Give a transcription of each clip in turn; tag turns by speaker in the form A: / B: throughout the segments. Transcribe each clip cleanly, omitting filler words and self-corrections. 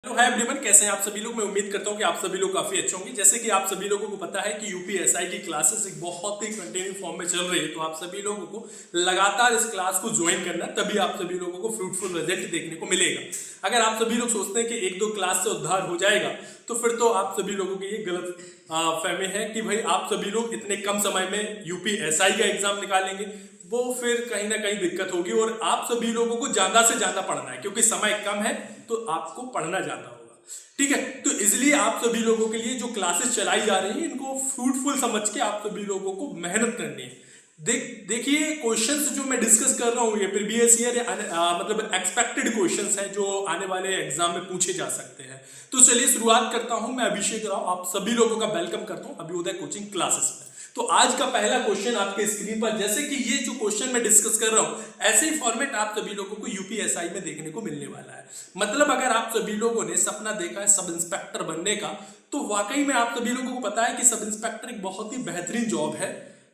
A: Hello hi everyone, कैसे हैं आप सभी लोग। मैं उम्मीद करता हूं कि आप सभी लोग काफी अच्छे होंगे। जैसे कि आप सभी लोगों को पता है कि यूपीएसआई की क्लासेस एक बहुत ही कंटिन्यू फॉर्म में चल रही है, तो आप सभी लोगों को लगातार इस क्लास को ज्वाइन करना, तभी आप सभी लोगों को फ्रूटफुल रिजल्ट देखने को मिलेगा। अगर आप सभी लोग सोचते हैं कि एक दो क्लास से उद्धार हो जाएगा, तो फिर तो आप सभी लोगों की ये गलत फहमी है कि भाई आप सभी लोग इतने कम समय में यूपीएसआई का एग्जाम निकालेंगे। वो फिर कहीं ना कहीं दिक्कत होगी और आप सभी लोगों को ज्यादा से ज्यादा पढ़ना है, क्योंकि समय कम है तो आपको पढ़ना ज्यादा होगा। ठीक है, तो इसलिए आप सभी लोगों के लिए जो क्लासेस चलाई जा रही हैं, इनको फ्रूटफुल समझ के आप सभी लोगों को मेहनत करनी है। देखिए, क्वेश्चंस जो मैं डिस्कस कर रहा हूँ ये प्रीवियस ईयर मतलब एक्सपेक्टेड क्वेश्चंस हैं जो आने वाले एग्जाम में पूछे जा सकते हैं। तो चलिए शुरुआत करता हूं। मैं अभिषेक राव आप सभी लोगों का वेलकम करता हूं अभ्युदय कोचिंग क्लासेस में। तो आज का पहला क्वेश्चन आपके स्क्रीन पर, जैसे कि ये जो क्वेश्चन मैं डिस्कस कर रहा हूं, ऐसे ही फॉर्मेट आप सभी लोगों को यूपीएसआई में देखने को मिलने वाला है। मतलब अगर आप सभी लोगों ने सपना देखा है सब इंस्पेक्टर बनने का, तो वाकई में आप सभी लोगों को पता है कि सब इंस्पेक्टर एक बहुत ही बेहतरीन जॉब है।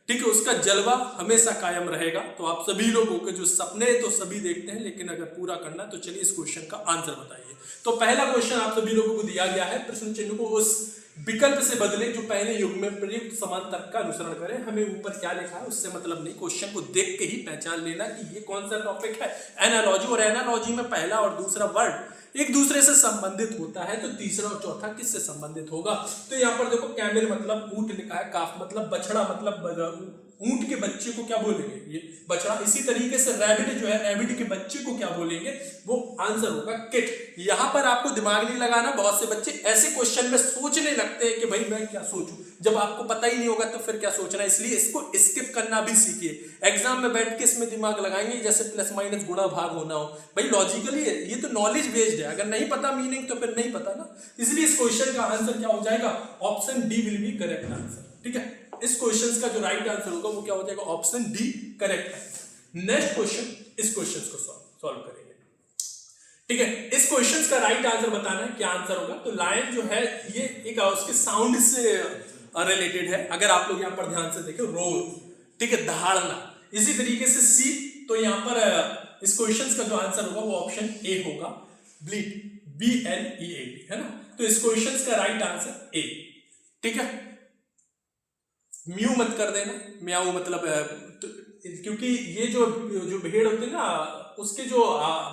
A: ठीक है, उसका जलवा हमेशा कायम रहेगा। तो आप सभी लोगों के जो सपने तो सभी देखते हैं, लेकिन अगर पूरा करना तो चलिए इस क्वेश्चन का आंसर बताइए। तो पहला क्वेश्चन आप सभी लोगों को दिया गया है, प्रश्न चिन्ह को उस विकल्प से बदले जो पहले युग में प्रयुक्त समान तर्क का अनुसरण करें। हमें ऊपर क्या लिखा है उससे मतलब नहीं, क्वेश्चन को देख के ही पहचान लेना कि ये कौन सा टॉपिक है। एनालॉजी, और एनालॉजी में पहला और दूसरा वर्ड एक दूसरे से संबंधित होता है, तो तीसरा और चौथा किससे संबंधित होगा। तो यहाँ पर देखो, कैमल मतलब ऊंट लिखा है, काफ मतलब बछड़ा, मतलब ऊंट के बच्चे को क्या बोलेंगे, ये बछड़ा। इसी तरीके से रैबिट जो है, रैबिट के बच्चे को क्या बोलेंगे, वो आंसर होगा किट। यहां पर आपको दिमाग नहीं लगाना। बहुत से बच्चे ऐसे क्वेश्चन में सोचने लगते हैं कि भाई मैं क्या सोचूं, जब आपको पता ही नहीं होगा तो फिर क्या सोचना। इसलिए इसको स्किप करना भी सीखिए। एग्जाम में बैठ के इसमें दिमाग लगाएंगे जैसे प्लस माइनस गुणा भाग होना हो, भाई लॉजिकली है, ये तो नॉलेज बेस्ड है। अगर नहीं पता मीनिंग तो फिर नहीं पता ना। इसलिए इस क्वेश्चन का आंसर क्या हो जाएगा, option D will be correct answer. ठीक है, इस क्वेश्चन का जो राइट आंसर होगा वो क्या हो जाएगा, ऑप्शन डी करेक्ट है। नेक्स्ट क्वेश्चन, इस क्वेश्चन को सॉल्व करेंगे। ठीक है, इस क्वेश्चन का राइट आंसर बताना है, क्या आंसर होगा। तो लायन जो है ये एक उसके साउंड से रिलेटेड है। अगर आप लोग यहाँ पर ध्यान से देखें, रोर, ठीक है, दहाड़ना। इसी तरीके से सी, तो यहाँ पर इस क्वेश्चन का जो आंसर होगा वो ऑप्शन ए होगा, ब्लीड, BLEAD, है ना। तो इस क्वेश्चन का राइट आंसर ए। ठीक है, म्यू मत कर देना, म्याऊ मतलब तो, क्योंकि ये जो जो भेड़ होती है ना, उसके जो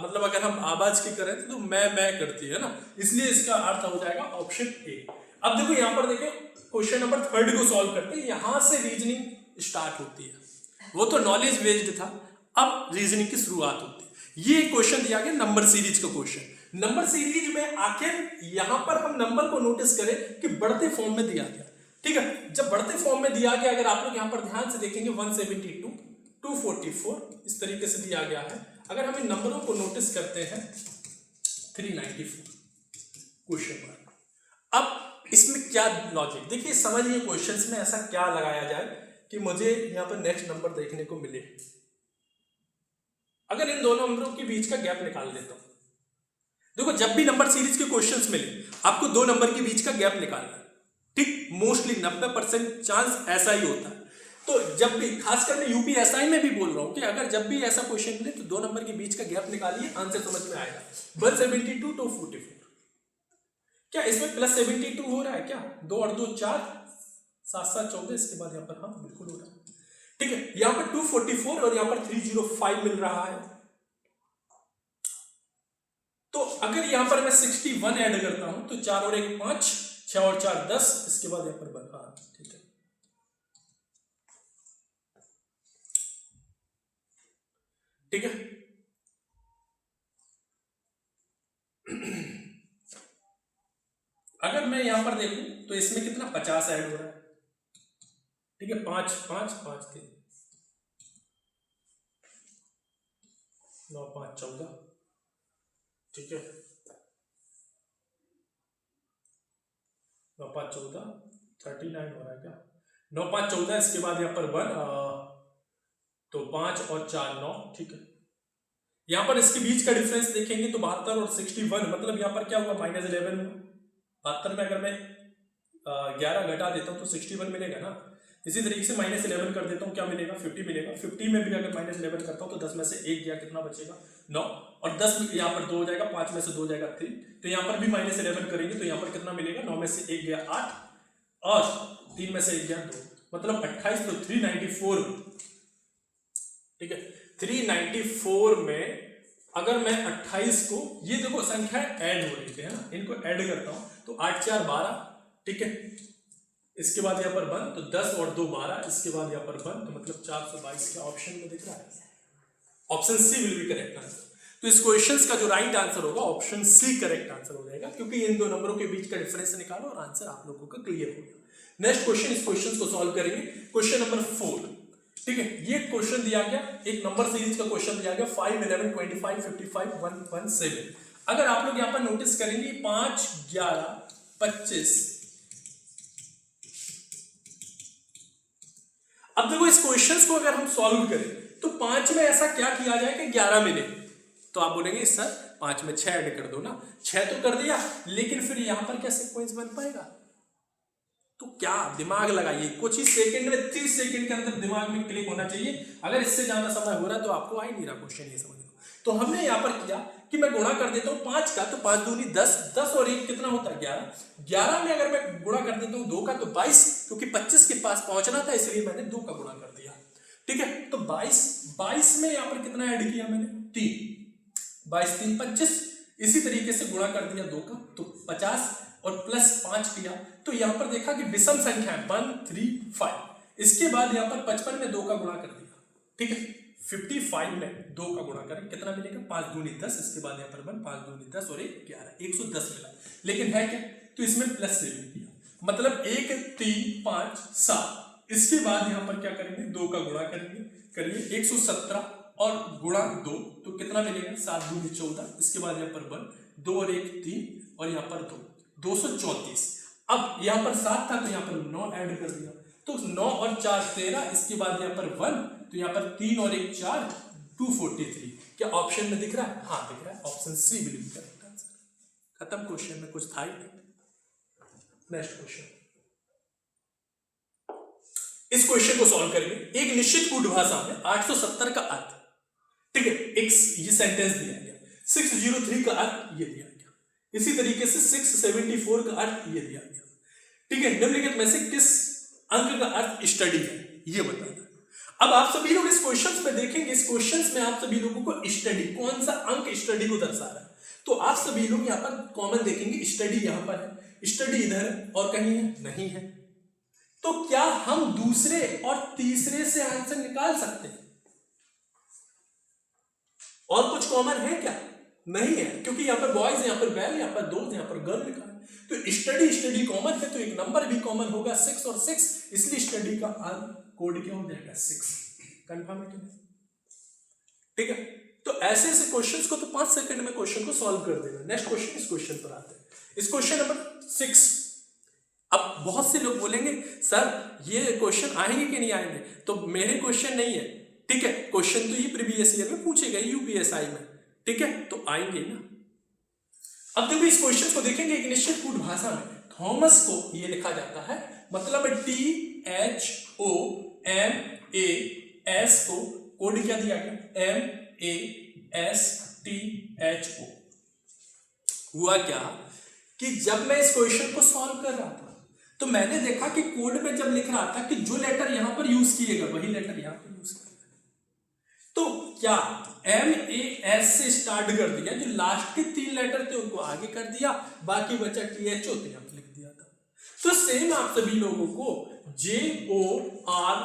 A: मतलब अगर हम आवाज की करें तो मैं करती है ना, इसलिए इसका अर्थ हो जाएगा ऑप्शन ए। अब देखो यहाँ पर देखो, क्वेश्चन नंबर 3 को सॉल्व करते हैं। यहां से रीजनिंग स्टार्ट होती है, वो तो नॉलेज बेस्ड था, अब रीजनिंग की शुरुआत होती है। ये क्वेश्चन दिया गया नंबर सीरीज का क्वेश्चन। नंबर सीरीज में आखिर यहां पर हम नंबर को नोटिस करें कि बढ़ते फॉर्म में दिया गया। ठीक है, जब बढ़ते फॉर्म में दिया गया, अगर आप लोग यहां पर ध्यान से देखेंगे 172, 244 इस तरीके से दिया गया है। अगर हम इन नंबरों को नोटिस करते हैं 394 क्वेश्चन मार्क। अब इसमें क्या लॉजिक, देखिए समझिए क्वेश्चंस में ऐसा क्या लगाया जाए कि मुझे यहां पर नेक्स्ट नंबर देखने को मिले। अगर इन दोनों नंबरों के बीच का गैप निकाल देता हूं, देखो जब भी नंबर सीरीज के क्वेश्चंस मिले आपको 2 नंबर के बीच का गैप निकालना है। ठीक, मोस्टली 90% चांस ऐसा ही होता है। तो जब भी, खासकर मैं यूपीएसआई में भी बोल रहा हूं कि अगर जब भी ऐसा क्वेश्चन मिले तो 2 नंबर के बीच का गैप निकालिए, आंसर समझ में आएगा। 172 to 44, क्या इसमें प्लस 72 हो रहा है क्या, 2 और 2 4, 7 7 14, इसके बाद यहाँ पर हाँ बिल्कुल हो रहा है। ठीक है, यहाँ पर 244 और यहाँ पर 305 मिल रहा है। तो अगर यहां पर मैं 61 ऐड करता हूं तो 4 और 1 5, 6 और 4 10, इसके बाद यहां पर बता। ठीक है, ठीक है। अगर मैं यहां पर देखूं तो इसमें कितना 50 ऐड हो रहा है। ठीक है, 5 5 5 3 9 5 14। ठीक है, 9 5 14 39 हो रहा है क्या, 9 5 14, इसके बाद यहाँ पर 1, तो 5 और 4 9। ठीक है, यहाँ पर इसके बीच का डिफरेंस देखेंगे तो 72 और 61, मतलब यहाँ पर क्या हुआ, -11 हुआ। 72 में अगर मैं 11 घटा देता हूँ तो 61 मिलेगा ना। इसी तरीके से -11 कर देता हूँ, क्या मिलेगा, 50 मिलेगा। 50 में भी अगर -11 करता हूँ तो 10 में से 1 गया, कितना बचेगा, 9, और 10 यहाँ पर 2 हो जाएगा, 5 में से 2 हो जाएगा 3, तो यहाँ पर भी -11 करेंगे तो यहाँ पर कितना मिलेगा, 9 में से 1 गया 8 और 3 में से 1 गया 2, मतलब 28, तो 394, ठीक है 394 में अगर मैं 28 को, ये देखो संख्या ऐड हो रही है ना, इनको ऐड करता हूं तो 8 4 12, ठीक है, इसके बाद यहाँ पर 1 तो 10 और 2 12, इसके बाद यहाँ पर 1 तो मतलब 422 का ऑप्शन में दिख रहा है, option C will be correct answer. तो इस क्वेश्चन का जो राइट आंसर होगा ऑप्शन सी करेक्ट आंसर हो जाएगा, क्योंकि इन दो नंबरों के बीच का डिफरेंस निकालो और आंसर आप लोगों का क्लियर हो गया। नेक्स्ट क्वेश्चन, इस क्वेश्चन को सॉल्व करेंगे, क्वेश्चन नंबर 4, ठीक है, ये क्वेश्चन दिया गया, एक नंबर सीरीज का क्वेश्चन दिया गया 5 11 25 55 117। अगर आप लोग यहां पर नोटिस करेंगे 5 11 25, अब देखो इस क्वेश्चन को अगर हम सॉल्व करें तो 5 में ऐसा क्या किया जाए कि 11 मिले, तो आप बोलेंगे सर 5 में 6 ऐड कर दो ना, 6 तो कर दिया, लेकिन फिर यहां पर क्या सीक्वेंस बन पाएगा, तो क्या दिमाग लगाइए, कुछ ही सेकंड में 30 सेकंड के अंदर दिमाग में क्लिक होना चाहिए, अगर इससे ज्यादा समय हो रहा है तो आपको आ ही नहीं रहा क्वेश्चन ये समझ लो। तो हमने यहां पर किया कि मैं गुणा कर देता हूं 5 का, तो 5 दूनी 10, 10 और 1 कितना होता है 11, 11 में अगर मैं गुणा कर देता हूं 2 का तो 22, क्योंकि 25 के पास पहुंचना था इसलिए मैंने 2 का गुणा कर दिया, ठीक है, तो 22 में यहां पर कितना ऐड किया मैंने 3, 22 3 25, इसी तरीके से गुणा कर दिया 2 का तो 50 और प्लस 5 किया, तो यहां पर देखा कि विषम संख्या है 1 3 5, इसके बाद यहां पर 55 में 2 का गुणा कर दिया, ठीक है, 55 में 2 का गुणा करें कितना मिलेगा 5 दूनी 10, इसके बाद यहां पर 1 5 दूनी 10 और 1 11, 110 मिला, लेकिन है क्या, तो इसमें प्लस से भी किया, मतलब 1 3 5 7, इसके बाद यहां पर क्या करेंगे 2 का गुणा करेंगे, करिए 117 और गुणा 2 तो कितना मिलेगा 7 दूनी 14, इसके बाद यहाँ पर 1 2 और 1 3 और यहाँ पर 2 234, अब यहाँ पर 7 था तो यहाँ पर 9 ऐड कर दिया, तो 9 और 4 13, इसके बाद यहाँ पर 1 तो यहाँ पर 3 और 1 4 243, क्या ऑप्शन में दिख रहा है, हाँ दिख रहा है, option C will be correct answer. खत्म, क्वेश्चन में कुछ था ही नहीं। नेक्स्ट क्वेश्चन, इस क्वेश्चन को सॉल्व करेंगे, एक निश्चित कूट भाषा में 870 का अर्थ, ठीक है, एक ये सेंटेंस दिया गया, 603 का अर्थ ये दिया गया, इसी तरीके से 674 का अर्थ ये दिया गया, ठीक है, निम्नलिखित में से किस अंक का अर्थ स्टडी है ये बताना। अब आप सभी लोग इस क्वेश्चन में देखेंगे, इस क्वेश्चन में आप सभी लोगों को स्टडी, कौन सा अंक स्टडी को दर्शा रहा है, तो आप सभी लोग यहाँ पर कॉमन देखेंगे, स्टडी यहाँ पर है, स्टडी इधर है और कहीं है नहीं है, तो क्या हम दूसरे और तीसरे से आंसर निकाल सकते हैं, और कुछ कॉमन है क्या, नहीं है, क्योंकि यहाँ पर बॉयज, यहाँ पर गर्ल, यहाँ पर दोस्त, यहाँ पर गर्ल लिखा है, तो स्टडी कॉमन है, तो एक नंबर भी कॉमन होगा 6 और 6, इसलिए स्टडी का कोड क्या हो जाएगा 6, कंफर्म है, ठीक है। तो ऐसे ऐसे क्वेश्चंस को तो 5 सेकंड में क्वेश्चन को सॉल्व कर देना। नेक्स्ट क्वेश्चन, इस क्वेश्चन पर आते हैं, इस क्वेश्चन नंबर 6। अब बहुत से लोग बोलेंगे सर ये क्वेश्चन आएंगे कि नहीं आएंगे, तो मेरे क्वेश्चन नहीं है, ठीक है, क्वेश्चन तो ये प्रीवियस ईयर में पूछे गए यूपीएसआई में, ठीक है, तो आएंगे ना। अब देखो इस क्वेश्चन को देखेंगे, एक निश्चित कूट भाषा में थॉमस को ये लिखा जाता है, मतलब THOMAS को कोड क्या दिया गया MASTHO। हुआ क्या कि जब मैं इस क्वेश्चन को सॉल्व कर रहा था तो मैंने देखा कि कोड में जब लिख रहा था कि जो लेटर यहां पर यूज किएगा वही लेटर यहां पर यूज करेगा, तो क्या MAS से स्टार्ट कर दिया, जो लास्ट के 3 लेटर थे उनको आगे कर दिया, बाकी बचा THO तो यहां पर लिख दिया था। तो सेम आप सभी लोगों को JORDAN,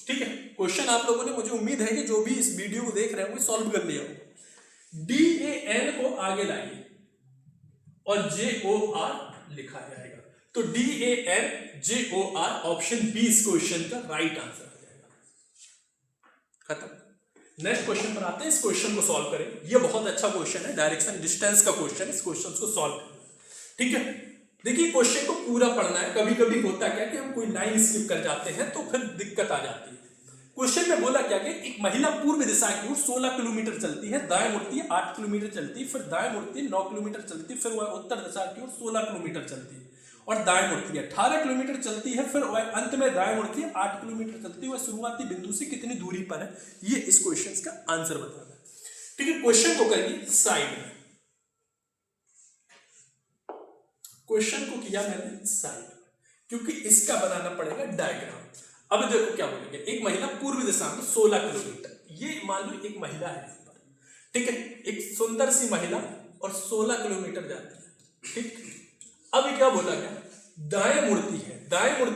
A: ठीक है, क्वेश्चन आप लोगों ने, मुझे उम्मीद है कि जो भी इस वीडियो को देख रहे हैं वो सॉल्व कर लिया हो। DAN को आगे लाइए और JOR लिखा जाएगा, तो DAN JOR ऑप्शन बी इस क्वेश्चन का राइट आंसर आ जाएगा। खत्म। नेक्स्ट क्वेश्चन पर आते हैं, इस क्वेश्चन को सॉल्व करें, ये बहुत अच्छा क्वेश्चन है, डायरेक्शन डिस्टेंस का क्वेश्चन, इस क्वेश्चन को सॉल्व करें, ठीक है। देखिए क्वेश्चन को पूरा पढ़ना है, कभी कभी होता क्या कि हम कोई लाइन स्किप कर जाते हैं तो फिर दिक्कत आ जाती है। क्वेश्चन में बोला क्या कि एक महिला पूर्व दिशा की ओर 16 किलोमीटर चलती है, दाएं मुड़ती 8 किलोमीटर चलती, फिर दाएं मुड़ती 9 किलोमीटर चलती, फिर वह उत्तर दिशा की ओर 16 किलोमीटर चलती है और दाएं मुड़ती है। 18 किलोमीटर चलती है, फिर वह अंत में दाएं मुड़ती है, 8 किलोमीटर चलती है। वह शुरुआती बिंदु से कितनी दूरी पर है, ये इस क्वेश्चन का आंसर बताना है। ठीक है, क्वेश्चन को करिए साइड में, क्वेश्चन को किया मैंने साइड, क्योंकि इसका बनाना पड़ेगा डायग्राम। अब देखो क्या बोलेंगे, एक महिला पूर्व दिशा में 16 किलोमीटर, ये मान लो एक महिला है यहाँ पर, ठीक है, एक सुंदर सी महिला और 16 किलोमीटर जाती है। ठीक, अब क्या बोला गया, दाएं मुड़ती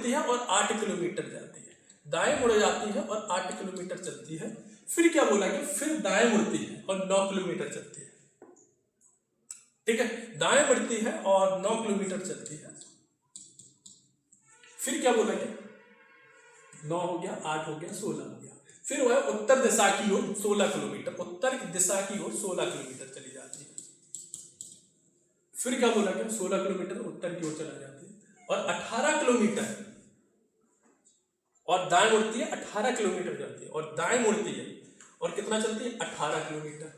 A: है और 8 किलोमीटर जाती है, दाएं मुड़ जाती है और 8 किलोमीटर चलती है। फिर क्या बोला गया, फिर दाएं मुड़ती है और 9 किलोमीटर चलती है। ठीक है, दाएं मुड़ती है और 9 किलोमीटर चलती है। फिर क्या बोला गया, 9 हो गया, 8 हो गया, 16 हो गया। फिर वह उत्तर दिशा की ओर 16 किलोमीटर, उत्तर दिशा की ओर 16 किलोमीटर चली जाती है। फिर क्या बोला गया, 16 किलोमीटर उत्तर की ओर चला जाती है और 18 किलोमीटर, और दाएं मुड़ती है, 18 किलोमीटर चलती है और दाएं मुड़ती है और कितना चलती है, 18 किलोमीटर।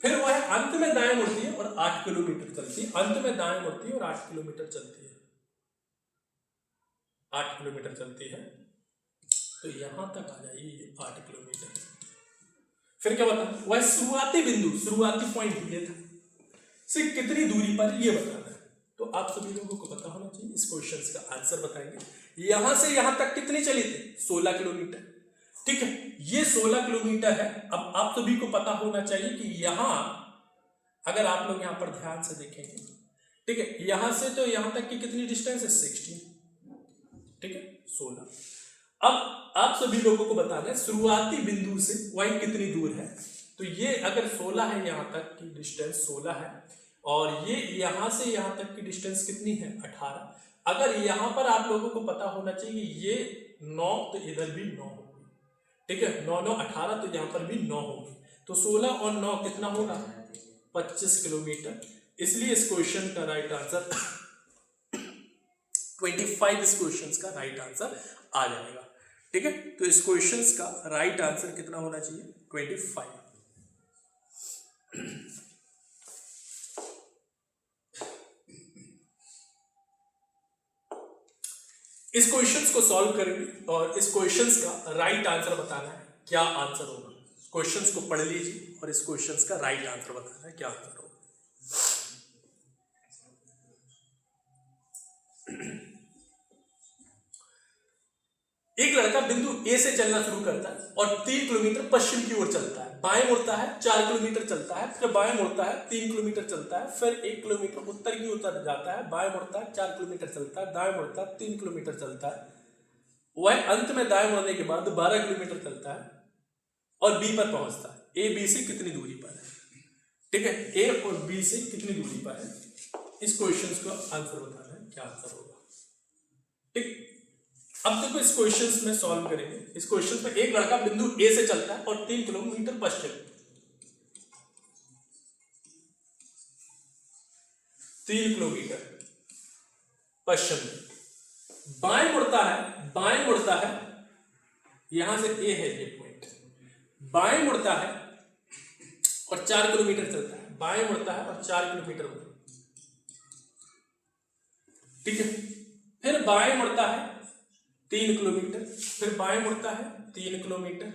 A: फिर वह अंत में दाएं मुड़ती है और 8 किलोमीटर चलती है, अंत में दाएं मुड़ती है और 8 किलोमीटर चलती है, 8 किलोमीटर चलती है। तो यहां तक आ जाइए 8 किलोमीटर। फिर क्या बता, वह शुरुआती बिंदु, शुरुआती पॉइंट ये था, से कितनी दूरी पर, ये बताना है। तो आप सभी लोगों को पता होना चाहिए, इस क्वेश्चन का आंसर बताएंगे। यहां से यहां तक कितनी चली थी, 16 किलोमीटर। ठीक है, ये 16 किलोमीटर है। अब आप सभी को पता होना चाहिए कि यहां, अगर आप लोग यहां पर ध्यान से देखेंगे, ठीक है, यहां से तो यहां तक की कितनी डिस्टेंस है, 16, ठीक है, 16। अब आप सभी लोगों को बताना है शुरुआती बिंदु से वह कितनी दूर है। तो ये अगर 16 है, यहां तक की डिस्टेंस 16 है, और ये यहां से यहां तक की डिस्टेंस कितनी है, 18। अगर यहां पर आप लोगों को पता होना चाहिए ये 9, तो इधर भी 9 होगी। ठीक है, 9 9 18, तो यहां पर भी 9 होगी। तो 16 और 9 कितना होगा, 25 किलोमीटर। इसलिए इस क्वेश्चन का राइट आंसर 25 इस क्वेश्चन का राइट आंसर आ जाएगा। ठीक है, तो इस क्वेश्चन का राइट आंसर कितना होना चाहिए, 25। इस क्वेश्चंस को सॉल्व करेंगे और इस क्वेश्चंस का राइट आंसर बताना है, क्या आंसर होगा। क्वेश्चंस को पढ़ लीजिए और इस क्वेश्चंस का राइट आंसर बताना है, क्या आंसर होगा। एक लड़का बिंदु ए से चलना शुरू करता है और 3 किलोमीटर पश्चिम की ओर चलता है, बाएं मुड़ता है, 4 किलोमीटर चलता है, फिर बाएं मुड़ता है, 3 किलोमीटर चलता है, फिर 1 किलोमीटर उत्तर की ओर जाता है, बाएं मुड़ता है, 4 किलोमीटर चलता है, दाएं मुड़ता है, 3 किलोमीटर चलता है। वह अंत में दाएं मुड़ने के बाद 12 किलोमीटर चलता है और बी पर पहुंचता है। ए बी से कितनी दूरी पर है, ठीक है, ए और बी से कितनी दूरी पर है, इस क्वेश्चन को आंसर बताना है, क्या आंसर होगा। ठीक, अब देखो इस क्वेश्चन में सॉल्व करेंगे। इस क्वेश्चन में एक लड़का बिंदु ए से चलता है और 3 किलोमीटर पश्चिम, 3 किलोमीटर पश्चिम बाएं मुड़ता है, यहां से ए है ये पॉइंट, बाएं मुड़ता है और 4 किलोमीटर चलता है, बाएं मुड़ता है और 4 किलोमीटर, ठीक है, फिर बाएं मुड़ता है 3 किलोमीटर, फिर बाएं मुड़ता है 3 किलोमीटर,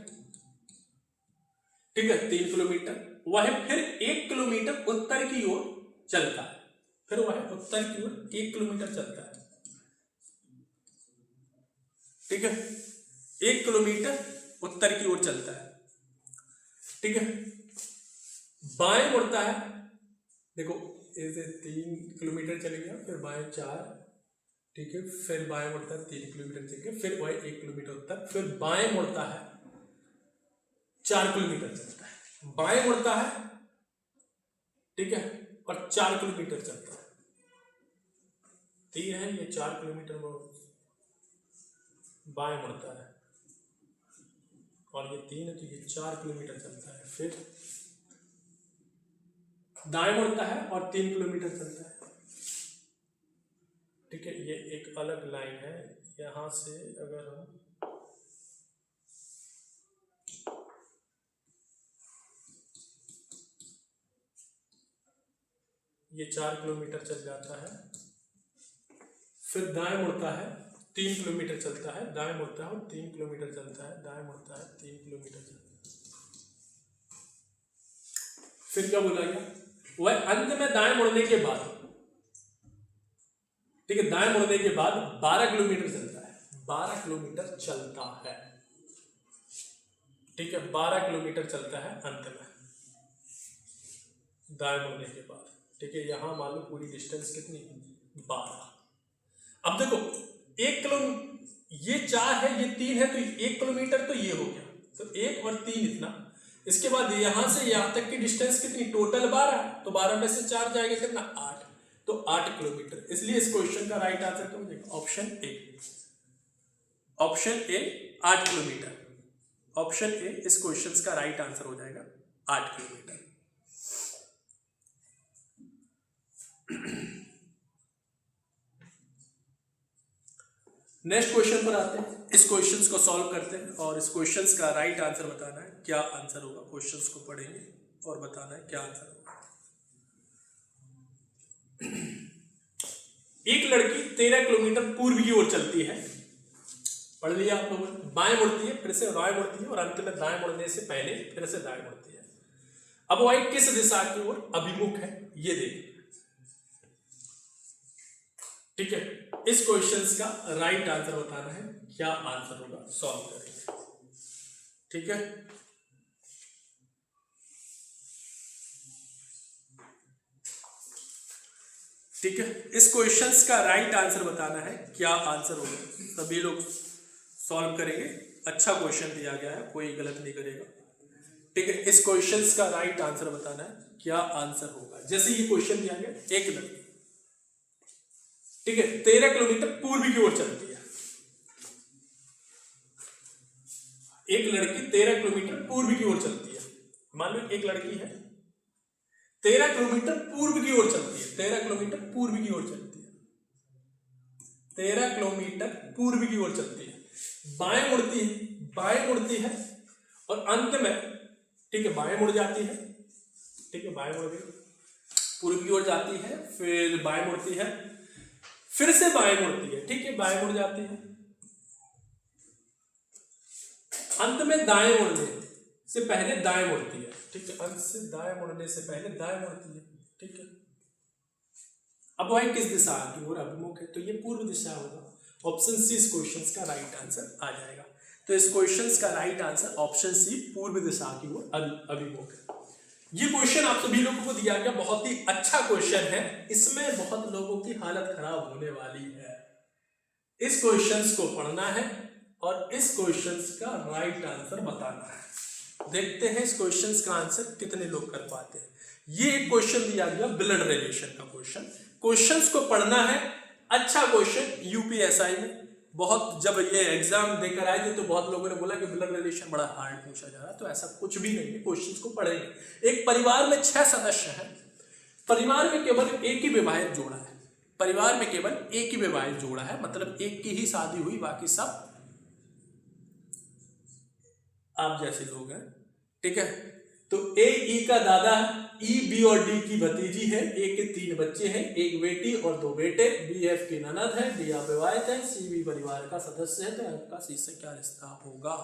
A: ठीक है, 3 किलोमीटर। वह फिर 1 किलोमीटर उत्तर की ओर चलता है, फिर वह उत्तर की ओर 1 किलोमीटर चलता है, ठीक है, 1 किलोमीटर उत्तर की ओर चलता है, ठीक है, बाएं मुड़ता है, देखो ऐसे 3 किलोमीटर चले गया, फिर बाएं 4, ठीक है, फिर बाएं मुड़ता है 3 किलोमीटर चलेगा, फिर वह 1 किलोमीटर उत्तर, फिर बाएं मुड़ता है 4 किलोमीटर चलता है, बाएं मुड़ता है, ठीक है, और 4 किलोमीटर चलता है, 3 है ये 4 किलोमीटर बाएं मुड़ता है और ये 3 है, तो ये 4 किलोमीटर चलता है, फिर दाएं मुड़ता है और 3 किलोमीटर चलता है, ठीक है, ये एक अलग लाइन है, यहां से अगर हम ये 4 किलोमीटर चल जाता है, फिर दाएं मुड़ता है 3 किलोमीटर चलता है, दाएं मुड़ता है और 3 किलोमीटर चलता है, दाएं मुड़ता है 3 किलोमीटर चलता है। फिर क्या बोला गया, वह अंत में दाएं मुड़ने के बाद, ठीक है, दाएं मुड़ने के बाद 12 किलोमीटर चलता है, 12 किलोमीटर चलता है, ठीक है, 12 किलोमीटर चलता है अंत में दाएं मुड़ने के बाद, ठीक है। यहां मान लो पूरी डिस्टेंस कितनी, 12। अब देखो 1 किलो, ये 4 है, ये 3 है, तो 1 किलोमीटर तो ये हो गया, तो 1 और 3 इतना। इसके बाद यहां से यहां तक की डिस्टेंस कितनी, टोटल 12, तो 12 में से 4 जाएगा कितना, 8, तो 8 किलोमीटर। इसलिए इस क्वेश्चन का राइट आंसर क्या हो जाएगा, option A, option A 8 kilometre, option A इस क्वेश्चन का राइट आंसर हो जाएगा 8 किलोमीटर। नेक्स्ट क्वेश्चन पर आते हैं, इस क्वेश्चंस को सॉल्व करते हैं और इस क्वेश्चंस का राइट आंसर बताना है, क्या आंसर होगा। क्वेश्चंस को पढ़ेंगे और बताना है क्या आंसर होगा। एक लड़की 13 किलोमीटर पूर्व की ओर चलती है, पढ़ लिया आप लोगों ने, बाएं मुड़ती है, फिर से बाएं मुड़ती है और अंत में दाएं मुड़ने से पहले फिर से दाएं मुड़ती है। अब वह किस दिशा की ओर अभिमुख है, ये देखिए, ठीक है। इस क्वेश्चंस का राइट आंसर बताना है, क्या आंसर होगा, सॉल्व करेंगे, ठीक है। ठीक है, इस क्वेश्चंस का राइट आंसर बताना है, क्या आंसर होगा। सभी लोग सॉल्व करेंगे, अच्छा क्वेश्चन दिया गया है, कोई गलत नहीं करेगा, ठीक है। इस क्वेश्चंस का राइट आंसर बताना है, क्या आंसर होगा। जैसे ये क्वेश्चन दिया गया, एक लड़की, ठीक है, 13 किलोमीटर पूर्व की ओर चलती है, एक लड़की 13 किलोमीटर पूर्व की ओर चलती है। मान लो एक लड़की है 13 किलोमीटर पूर्व की ओर चलती है, 13 किलोमीटर पूर्व की ओर चलती है, 13 किलोमीटर पूर्व की ओर चलती है, बाएं मुड़ती है, बाएं मुड़ती है और अंत में, ठीक है, बाएं मुड़ जाती है, ठीक है, बाएं मुड़ गई, पूर्व की ओर जाती है, फिर बाएं मुड़ती है, फिर से बाएं मुड़ती है, ठीक है, बाएं मुड़ जाती है, अंत में दाएं मुड़ने से पहले दाएं मुड़ती है, ठीक है, अंत से दाएं मुड़ने से पहले दाएं मुड़ती है, ठीक है। अब वह किस दिशा की ओर अभिमुख है, तो ये पूर्व दिशा होगा। ऑप्शन सी इस क्वेश्चन का राइट आंसर आ जाएगा। तो इस क्वेश्चन का राइट आंसर ऑप्शन सी, पूर्व दिशा की ओर अभिमुख है। ये क्वेश्चन आप सभी लोगों को दिया गया, बहुत ही अच्छा क्वेश्चन है, इसमें बहुत लोगों की हालत खराब होने वाली है। इस क्वेश्चन को पढ़ना है और इस क्वेश्चन का राइट आंसर बताना है। देखते हैं इस क्वेश्चन का आंसर कितने लोग कर पाते हैं। ये एक क्वेश्चन दिया गया ब्लड रिलेशन का क्वेश्चन, क्वेश्चंस को पढ़ना है, अच्छा क्वेश्चन यूपीएसआई में बहुत, जब ये एग्जाम देकर आए थे तो बहुत लोगों ने बोला कि ब्लड रिलेशन बड़ा हार्ड पूछा जा रहा है, तो ऐसा कुछ भी नहीं है, क्वेश्चंस को पढ़ेंगे। एक परिवार में 6 सदस्य हैं, परिवार में केवल एक ही विवाहित जोड़ा है, परिवार में केवल एक ही विवाहित जोड़ा है, मतलब एक की ही शादी हुई, बाकी सब आप जैसे लोग हैं, ठीक है। तो ए ई का दादा है, ई बी और डी की भतीजी है, ए के 3 बच्चे हैं, एक बेटी और 2 बेटे, बी एफ की ननद है, डी अविवाहित है, सी बी परिवार का सदस्य है, तो एफ का सी से क्या रिश्ता होगा।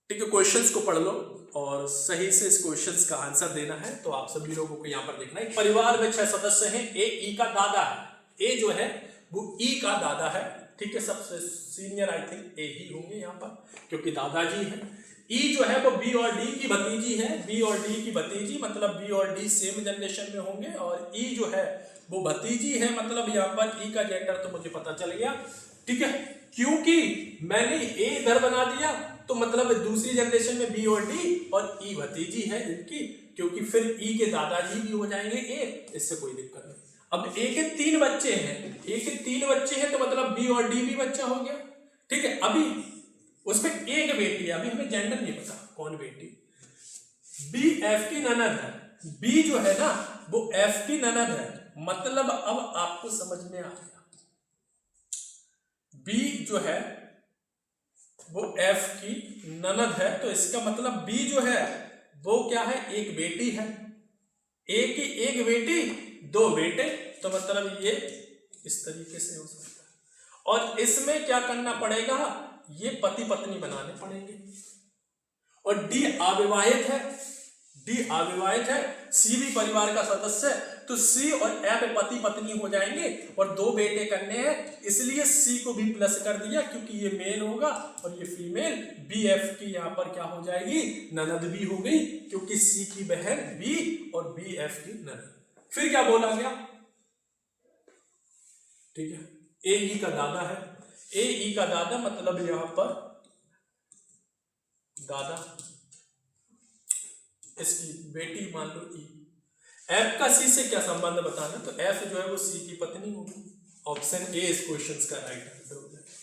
A: ठीक है, क्वेश्चंस को पढ़ लो और सही से इस क्वेश्चंस का आंसर देना है। तो आप सभी लोगों को यहाँ पर देखना है, परिवार में 6 सदस्य हैं, ए ई का दादा है, ए जो है वो ई का दादा है, ठीक है, सबसे सीनियर आई थिंक ए ही होंगे यहाँ पर क्योंकि दादाजी है। ई जो है वो बी और डी की भतीजी है, बी और डी की भतीजी मतलब बी और डी सेम जनरेशन में होंगे, और ई जो है वो भतीजी है, मतलब यहाँ पर ई का जेंडर तो मुझे पता चल गया, ठीक है, क्योंकि मैंने ए इधर बना दिया तो मतलब दूसरी जनरेशन में बी और डी और ई भतीजी है इनकी, क्योंकि फिर ई के दादाजी भी हो जाएंगे ए, इससे कोई दिक्कत नहीं। अब ए के 3 बच्चे हैं, ए के 3 बच्चे हैं तो मतलब बी और डी भी बच्चा हो गया, ठीक है। अभी उसमें एक बेटी है, अभी हमें जेंडर नहीं पता कौन बेटी, बी एफ की ननद है, बी जो है ना वो एफ की ननद है, मतलब अब आपको समझ में आ गया, बी जो है वो एफ की ननद है, तो इसका मतलब बी जो है वो क्या है, एक बेटी है, ए की एक बेटी दो बेटे, तो मतलब ये इस तरीके से हो सकता है। और इसमें क्या करना पड़ेगा, ये पति पत्नी बनाने पड़ेंगे। और डी अविवाहित है, डी अविवाहित है, सी भी परिवार का सदस्य है, तो सी और एफ पति पत्नी हो जाएंगे और दो बेटे करने हैं, इसलिए सी को भी प्लस कर दिया क्योंकि ये मेल होगा और ये फीमेल। बी एफ की यहाँ पर क्या हो जाएगी, ननद भी हो गई क्योंकि सी की बहन बी और बी एफ की ननद। फिर क्या बोला गया, ठीक है, ए ई का दादा है, ए ई का दादा मतलब यहां पर दादा, इसकी बेटी मान लो ई। एफ का सी से क्या संबंध बताना, तो एफ जो है वो सी की पत्नी होगी। ऑप्शन ए इस क्वेश्चन का राइट आंसर हो जाएगा।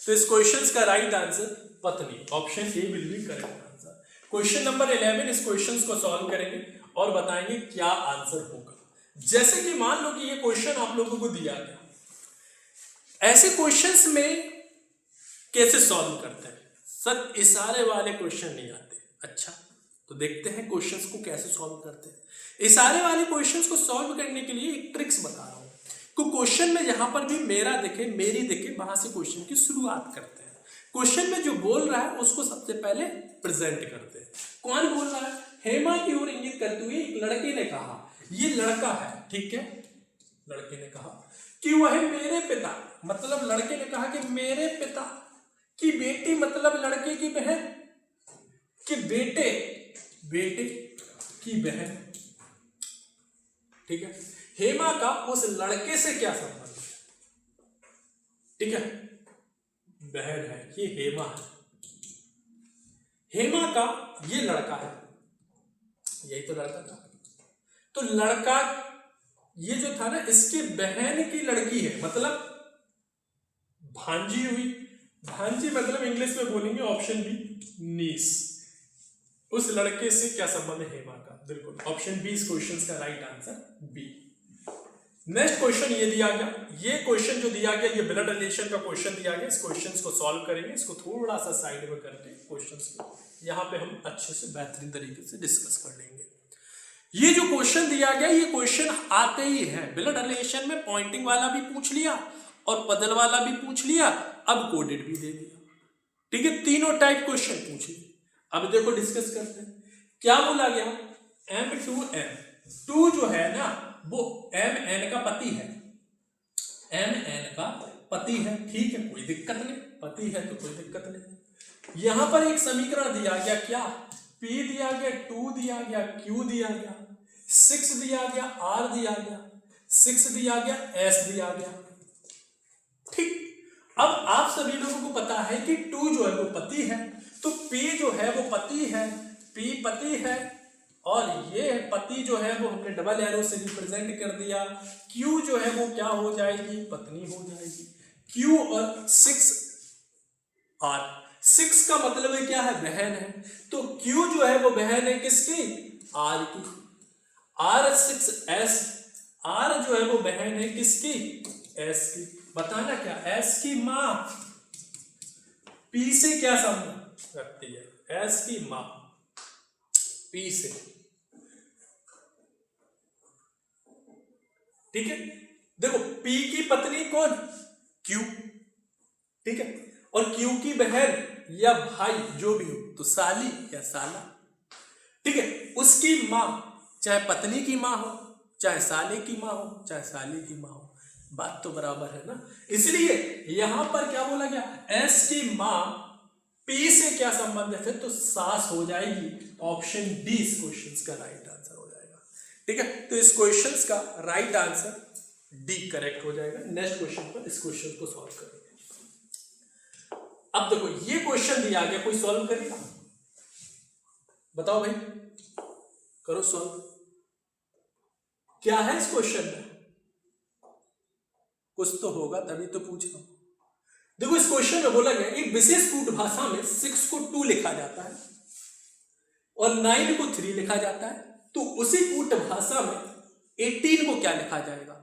A: तो इस क्वेश्चन का राइट आंसर पत्नी, option A will be correct answer. Question number 11, इस क्वेश्चन को सॉल्व करेंगे और बताएंगे क्या आंसर होगा। जैसे कि मान लो कि ये क्वेश्चन आप लोगों को दिया गया, ऐसे क्वेश्चंस में कैसे सॉल्व करते हैं, सर इशारे वाले क्वेश्चन नहीं आते। अच्छा, तो देखते हैं क्वेश्चंस को कैसे सॉल्व करते हैं। इशारे वाले क्वेश्चंस को सॉल्व करने के लिए एक ट्रिक्स बता रहा हूं। तो क्वेश्चन में जहां पर भी मेरा दिखे, मेरी दिखे, वहां से क्वेश्चन की शुरुआत करते हैं। क्वेश्चन में जो बोल रहा है उसको सबसे पहले प्रेजेंट करते हैं। कौन बोल रहा है, हेमा की ओर इंगित करते हुए एक लड़के ने कहा, ये लड़का है, ठीक है, लड़के ने कहा कि वह मेरे पिता, मतलब लड़के ने कहा कि मेरे पिता की बेटी, मतलब लड़के की बहन कि बेटे, बेटे की बहन, ठीक है। हेमा का उस लड़के से क्या संबंध है, ठीक है, बहन है, ये हेमा है, हेमा का ये लड़का है, यही तो लड़का था। तो लड़का ये जो था ना, इसकी बहन की लड़की है, मतलब भांजी हुई। भांजी मतलब इंग्लिश में बोलेंगे ऑप्शन बी, नीस। उस लड़के से क्या संबंध है हेमा का, बिल्कुल ऑप्शन बी इस क्वेश्चन का right answer B. Next question ये दिया गया, ये क्वेश्चन जो दिया गया ये ब्लड रिलेशन का क्वेश्चन दिया गया। इस क्वेश्चन को सॉल्व करेंगे, इसको थोड़ा सा साइड में करके क्वेश्चन को यहाँ पे हम अच्छे से बेहतरीन तरीके से डिस्कस कर लेंगे। ये जो क्वेश्चन दिया गया, ये क्वेश्चन आते ही है ब्लड रिलेशन में, पॉइंटिंग वाला भी पूछ लिया और पदल वाला भी पूछ लिया, अब कोडेड भी दे दिया, ठीक है, तीनों टाइप क्वेश्चन पूछ लिए। अब देखो डिस्कस करते हैं, क्या बोला गया, M2M, टू जो है ना वो MN का पति है, MN का पति है, ठीक है, कोई दिक्कत नहीं, पति है तो कोई दिक्कत नहीं। यहां पर एक समीकरण दिया गया, क्या, P दिया गया, 2 दिया गया, Q दिया गया, 6 दिया गया, R दिया गया, 6 दिया गया, S दिया गया, ठीक। अब आप सभी लोगों को पता है कि 2 जो है वो पति है, तो P जो है वो पति है, P पति है, और ये पति जो है वो हमने डबल एरो से रिप्रेजेंट कर दिया। Q जो है वो क्या हो जाएगी, पत्नी हो जाएगी। Q और 6 R, 6 का मतलब है क्या है, बहन है, तो Q जो है वो बहन है किसकी, R की। R6S, R जो है वो बहन है किसकी, S की। बताना क्या, S की मां P से क्या संबंध रखती है, S की मां P से, ठीक है। देखो P की पत्नी कौन, Q, ठीक है, और Q की बहन या भाई जो भी हो तो साली या साला, ठीक है। उसकी मां चाहे पत्नी की मां हो, चाहे साले की मां हो, चाहे साली की मां हो, बात तो बराबर है ना। इसलिए यहां पर क्या बोला गया, S की मां P से क्या संबंध है, तो सास हो जाएगी। ऑप्शन डी इस क्वेश्चन का राइट आंसर हो जाएगा, ठीक है। तो इस क्वेश्चन का राइट आंसर डी करेक्ट हो जाएगा। नेक्स्ट क्वेश्चन पर इस क्वेश्चन को सॉल्व करेंगे। अब देखो ये क्वेश्चन दिया गया, कोई सॉल्व करेगा, बताओ भाई, करो सॉल्व। क्या है इस क्वेश्चन में, कुछ तो होगा तभी तो पूछ रहा हूं। देखो इस क्वेश्चन में बोला गया, एक विशेष कूट भाषा में 6 को 2 लिखा जाता है और 9 को 3 लिखा जाता है, तो उसी कूट भाषा में 18 को क्या लिखा जाएगा,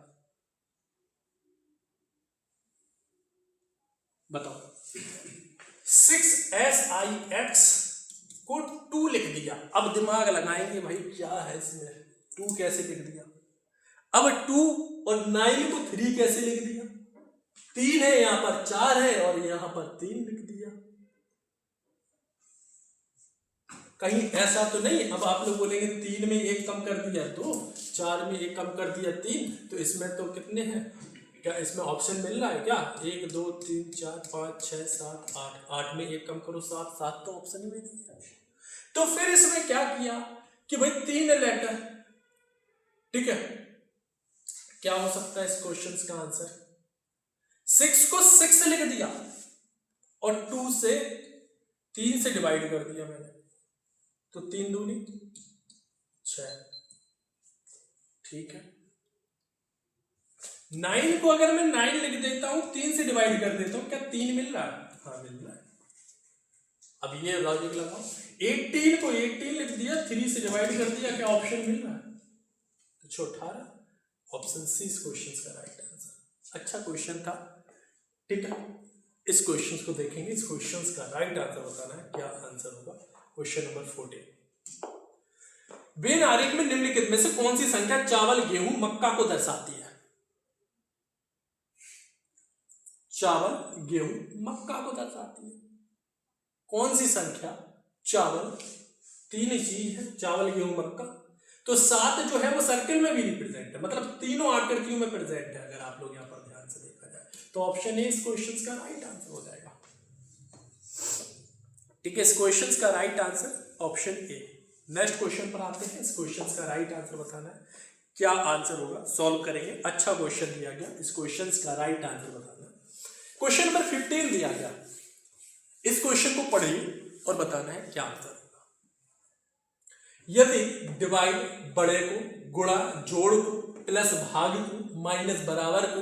A: बताओ। 6SIX को 2 लिख दिया, अब दिमाग लगाएंगे भाई क्या है इसमें, 2 कैसे लिख दिया? अब 2 और 9 को 3 कैसे लिख दिया? 3 है यहां पर, 4 है और यहां पर 3 लिख दिया। कहीं ऐसा तो नहीं अब आप लोग बोलेंगे 3 में 1 कम कर दिया 2, 4 में 1 कम कर दिया 3, तो इसमें तो कितने हैं? क्या इसमें ऑप्शन मिल रहा है क्या? 1 2 3 4 5 6 7 8, 8 में 1 कम करो 7, 7 तो ऑप्शन में नहीं है। तो फिर इसमें क्या किया कि भाई 3 लेटर, ठीक है, क्या हो सकता है इस क्वेश्चन का आंसर? 6 को 6 से लिख दिया और 2 से 3 से डिवाइड कर दिया मैंने, तो 3 दूनी 6, ठीक है। 9 को अगर मैं 9 लिख देता हूं, 3 से डिवाइड कर देता हूं, क्या 3 मिल रहा है? हाँ मिल रहा है। अब ये लॉजिक लगाओ, 18 को 18 लिख दिया, 3 से डिवाइड कर दिया, क्या ऑप्शन मिल रहा है? तो 18, ऑप्शन सी इस क्वेश्चन का राइट आंसर। अच्छा क्वेश्चन था, ठीक है। इस क्वेश्चन को देखेंगे, इस क्वेश्चन का राइट आंसर बताना है, क्या आंसर होगा। क्वेश्चन नंबर 14, वेन आरेख में निम्नलिखित में से कौन सी संख्या चावल गेहूं मक्का को दर्शाती है? चावल गेहूं मक्का को दर्शाती है। कौन सी संख्या? चावल, 3 चीज है, चावल गेहूं मक्का, तो 7 जो है वो सर्किल में भी रिप्रेजेंट है, मतलब तीनों आकृतियों में प्रेजेंट है। अगर आप लोग यहां पर ध्यान से देखा जाए तो ऑप्शन ए इस क्वेश्चन का राइट आंसर हो जाएगा, ठीक है। इस क्वेश्चन का right answer option A. Next question पर आते हैं, इस क्वेश्चन का राइट आंसर बताना है, क्या आंसर होगा, सॉल्व करेंगे। अच्छा क्वेश्चन दिया गया, इस क्वेश्चन का राइट आंसर बताना है। क्वेश्चन नंबर 15 दिया गया, इस क्वेश्चन को पढ़िए और बताना है क्या आंसर होगा। यदि डिवाइड बड़े को, गुणा जोड़ को, प्लस भाग को, माइनस बराबर को,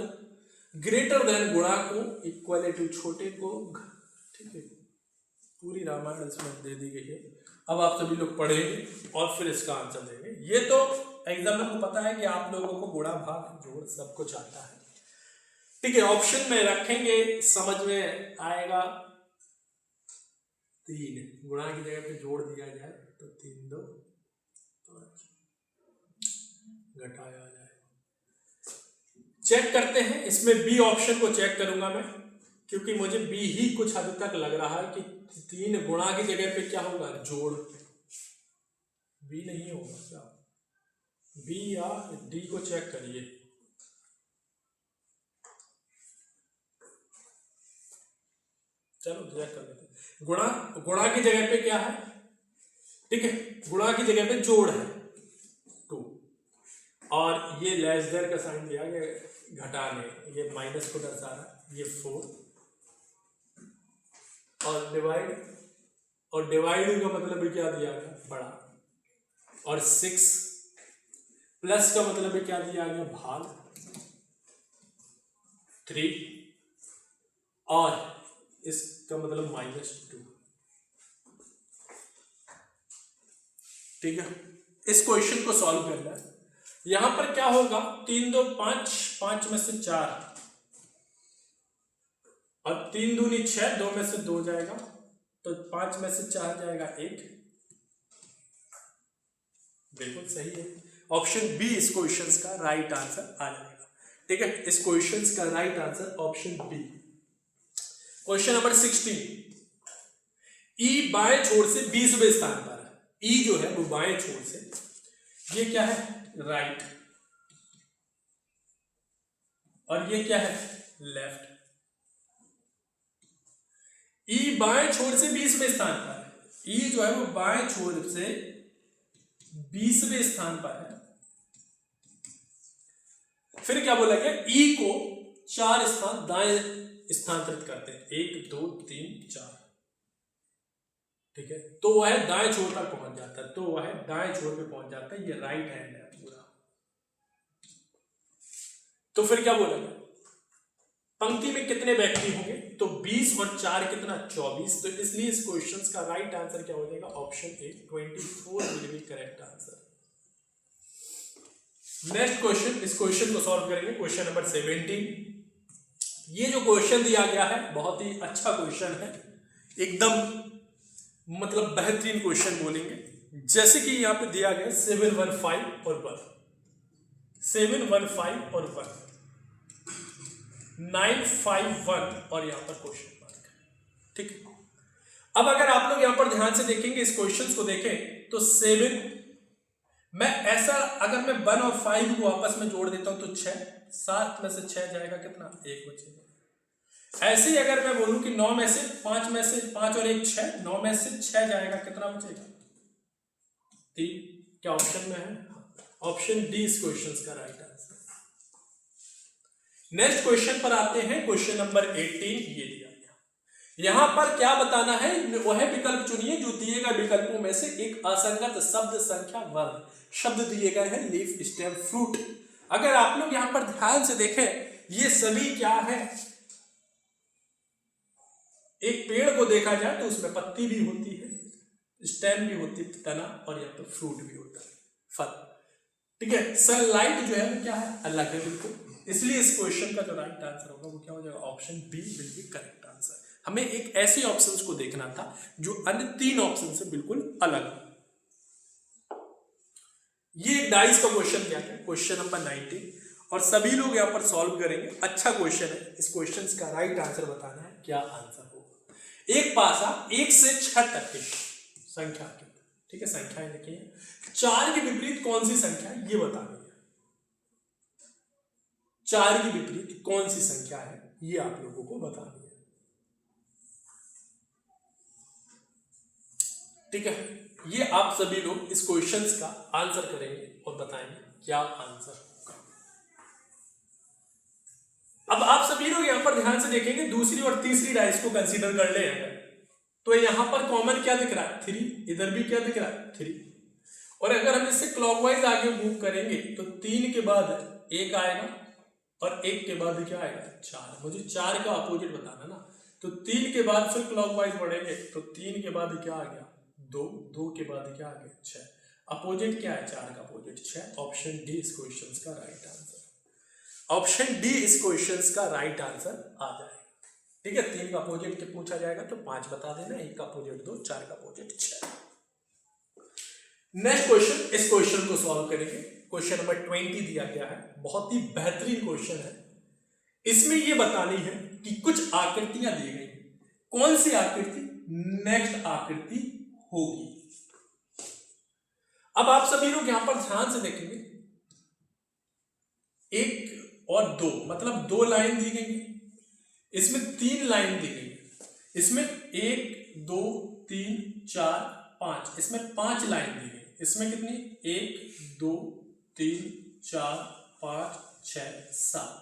A: ग्रेटर देन गुणा को, इक्वल टू छोटे को, ठीक है, पूरी रामायण इसमें दे दी गई है। अब आप सभी लोग पढ़ेंगे और फिर इसका आंसर देंगे। ये तो एग्जाम्पल को पता है कि आप लोगों को गुणा भाग जोड़ सब कुछ आता है, ठीक है। ऑप्शन में रखेंगे, समझ में आएगा। 3 गुणा की जगह पे जोड़ दिया जाए तो 3 2 5, घटाया जाए। चेक करते हैं, इसमें बी ऑप्शन को चेक करूंगा मैं, क्योंकि मुझे बी ही कुछ हद तक लग रहा है कि 3 गुणा की जगह पे क्या होगा, जोड़। बी नहीं होगा क्या? बी या डी को चेक करिए। चलो चेक कर लेते हैं। गुणा की जगह पे क्या है, ठीक है, गुणा की जगह पे जोड़ है 2, और ये लेस देन का साइन दिया गया घटाने, ये माइनस को दर्शा रहा है, ये 4, और डिवाइड का मतलब भी क्या दिया गया, बड़ा, और 6 प्लस का मतलब भी क्या दिया गया, भाग 3, और इसका मतलब -2, ठीक है। इस क्वेश्चन को सॉल्व करना है। यहां पर क्या होगा, 3 2 5, 5 में से 4, और 3 दूनी 6, 2 में से 2 जाएगा, तो 5 में से 4 जाएगा 1, बिल्कुल सही है। ऑप्शन बी इस क्वेश्चन का राइट आंसर आ जाएगा, ठीक है। इस क्वेश्चन का right answer option B. Question number 16, ई बाएं छोर से 20वें स्थान पर है। ई जो है वो बाएं छोर से, ये क्या है, राइट, और ये क्या है, लेफ्ट। ई बाएं छोर से 20वें स्थान पर है। ई जो है वो बाएं छोर से 20वें स्थान पर है। फिर क्या बोला गया, ई को 4 स्थान दाएं स्थानांतरित करते हैं, 1 2 3 4, ठीक है। तो वह दाएं छोर तक पहुंच जाता है, तो वह दाएं छोर पे पहुंच जाता है, ये राइट हैंड है पूरा। तो फिर क्या बोला गया, पंक्ति में कितने व्यक्ति होंगे, तो 20 और 4 कितना, 24, तो इसलिए इस क्वेश्चन का राइट आंसर क्या हो जाएगा, option A 24 will be correct answer. Next question, इस क्वेश्चन को सॉल्व करेंगे। क्वेश्चन नंबर 17, ये जो क्वेश्चन दिया गया है बहुत ही अच्छा क्वेश्चन है, एकदम मतलब बेहतरीन क्वेश्चन बोलेंगे। जैसे कि यहाँ पे दिया गया 715 और 1, 715 और 1, 951 और यहाँ पर क्वेश्चन मार्क। ठीक है, अब अगर आप लोग यहाँ पर ध्यान से देखेंगे, इस क्वेश्चन को देखें तो 7, मैं ऐसा अगर मैं 1 और 5 को आपस में जोड़ देता हूं तो 6, 7 में से 6 जाएगा कितना, 1 बचेगा। ऐसे ही अगर मैं बोलूं कि 9 में से 5 और 1 6, 9 में से 6 जाएगा, कितना बचेगा, 3। क्या ऑप्शन में है, ऑप्शन डी इस क्वेश्चन का राइट आंसर। नेक्स्ट क्वेश्चन पर आते हैं, क्वेश्चन नंबर 18 ये दिया गया। यहां पर क्या बताना है, वह विकल्प चुनिए जो दिए गए विकल्पों में से एक असंगत शब्द संख्या वर्ग शब्द दिए गए हैं, लीफ, स्टेम, फ्रूट। अगर आप लोग यहां पर ध्यान से देखें, ये सभी क्या है, एक पेड़ को देखा जाए तो उसमें पत्ती भी होती है, स्टेम भी होती है, तना, और यहाँ पर फ्रूट भी होता है, फल। ठीक है, सनलाइट जो है वो क्या है, अलग है बिल्कुल, इसलिए इस क्वेश्चन का जो राइट आंसर होगा वो क्या हो जाएगा, option B will be correct answer. हमें एक ऐसे ऑप्शंस को देखना था जो अन्य 3 ऑप्शन से बिल्कुल अलग हो। ये एक डाइस का क्वेश्चन क्या है, क्वेश्चन नंबर 19, और सभी लोग यहां पर सॉल्व करेंगे। अच्छा क्वेश्चन है, इस क्वेश्चन का राइट आंसर बताना है, क्या आंसर होगा। एक पासा 1 से 6 तक की संख्या की, ठीक है, संख्याएं लिखी है, 4 के विपरीत कौन सी संख्या है ये बतानी है। 4 के विपरीत कौन सी संख्या है ये आप लोगों को बतानी है। ठीक है, ये आप सभी लोग इस क्वेश्चंस का आंसर करेंगे और बताएंगे क्या आंसर होगा। अब आप सभी लोग यहां पर ध्यान से देखेंगे, दूसरी और तीसरी डाइस को कंसीडर कर ले अगर, तो यहां पर कॉमन क्या दिख रहा है, 3, इधर भी क्या दिख रहा है, 3, और अगर हम इससे क्लॉकवाइज आगे मूव करेंगे तो 3 के बाद 1 आएगा और 1 के बाद क्या आएगा, 4। मुझे 4 का अपोजिट बताना ना, तो 3 के बाद फिर क्लॉकवाइज बढ़ेंगे तो 3 के बाद क्या आ गया, 2, 2 के बाद क्या आ गया, 6। अपोजिट क्या है, 4 का अपोजिट 6। ऑप्शन डी इस क्वेश्चन का राइट आंसर, ऑप्शन डी इस क्वेश्चन का राइट आंसर आ जाएगा। ठीक है, 3 का अपोजिट के पूछा जाएगा तो 5 बता देना, 1 का अपोजिट 2, 4 का अपोजिट 6। नेक्स्ट क्वेश्चन, इस क्वेश्चन को सॉल्व करेंगे। क्वेश्चन नंबर 20 दिया गया है, बहुत ही बेहतरीन क्वेश्चन है। इसमें यह बतानी है कि कुछ आकृतियां दी गई, कौन सी आकृति नेक्स्ट आकृति होगी। अब आप सभी लोग यहां पर ध्यान से देखेंगे, 1 और 2 मतलब 2 लाइन दी गई है, इसमें 3 लाइन दी गई है, इसमें 1 2 3 4 5, इसमें 5 लाइन दी गई, इसमें कितनी, 1 2 3 4 5 6 7।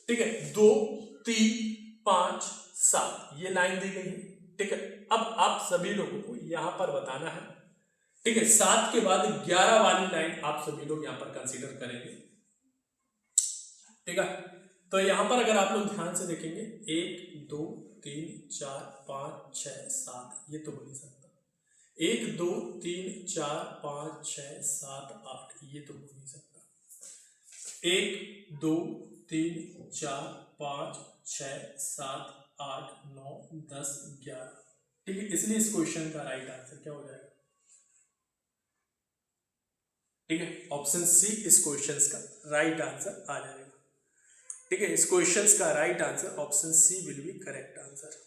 A: ठीक है, 2 3 5 7 ये लाइन दी गई है। ठीक है, अब आप सभी लोगों को यहां पर बताना है। ठीक है, 7 के बाद 11 वाली लाइन आप सभी लोग यहां पर कंसीडर करेंगे। ठीक है, तो यहां पर अगर आप लोग ध्यान से देखेंगे, 1 2 3 4 5 6 7 ये तो हो नहीं सकता, 1 2 3 4 5 6 7 8 ये तो हो नहीं सकता, 1 2 3 4 5 6 7 8 9 10 11। ठीक है, इसलिए इस क्वेश्चन का राइट आंसर क्या हो जाएगा, ठीक है, ऑप्शन सी इस क्वेश्चन का राइट आंसर आ जाएगा। ठीक है, इस क्वेश्चन का right answer option C will be correct answer.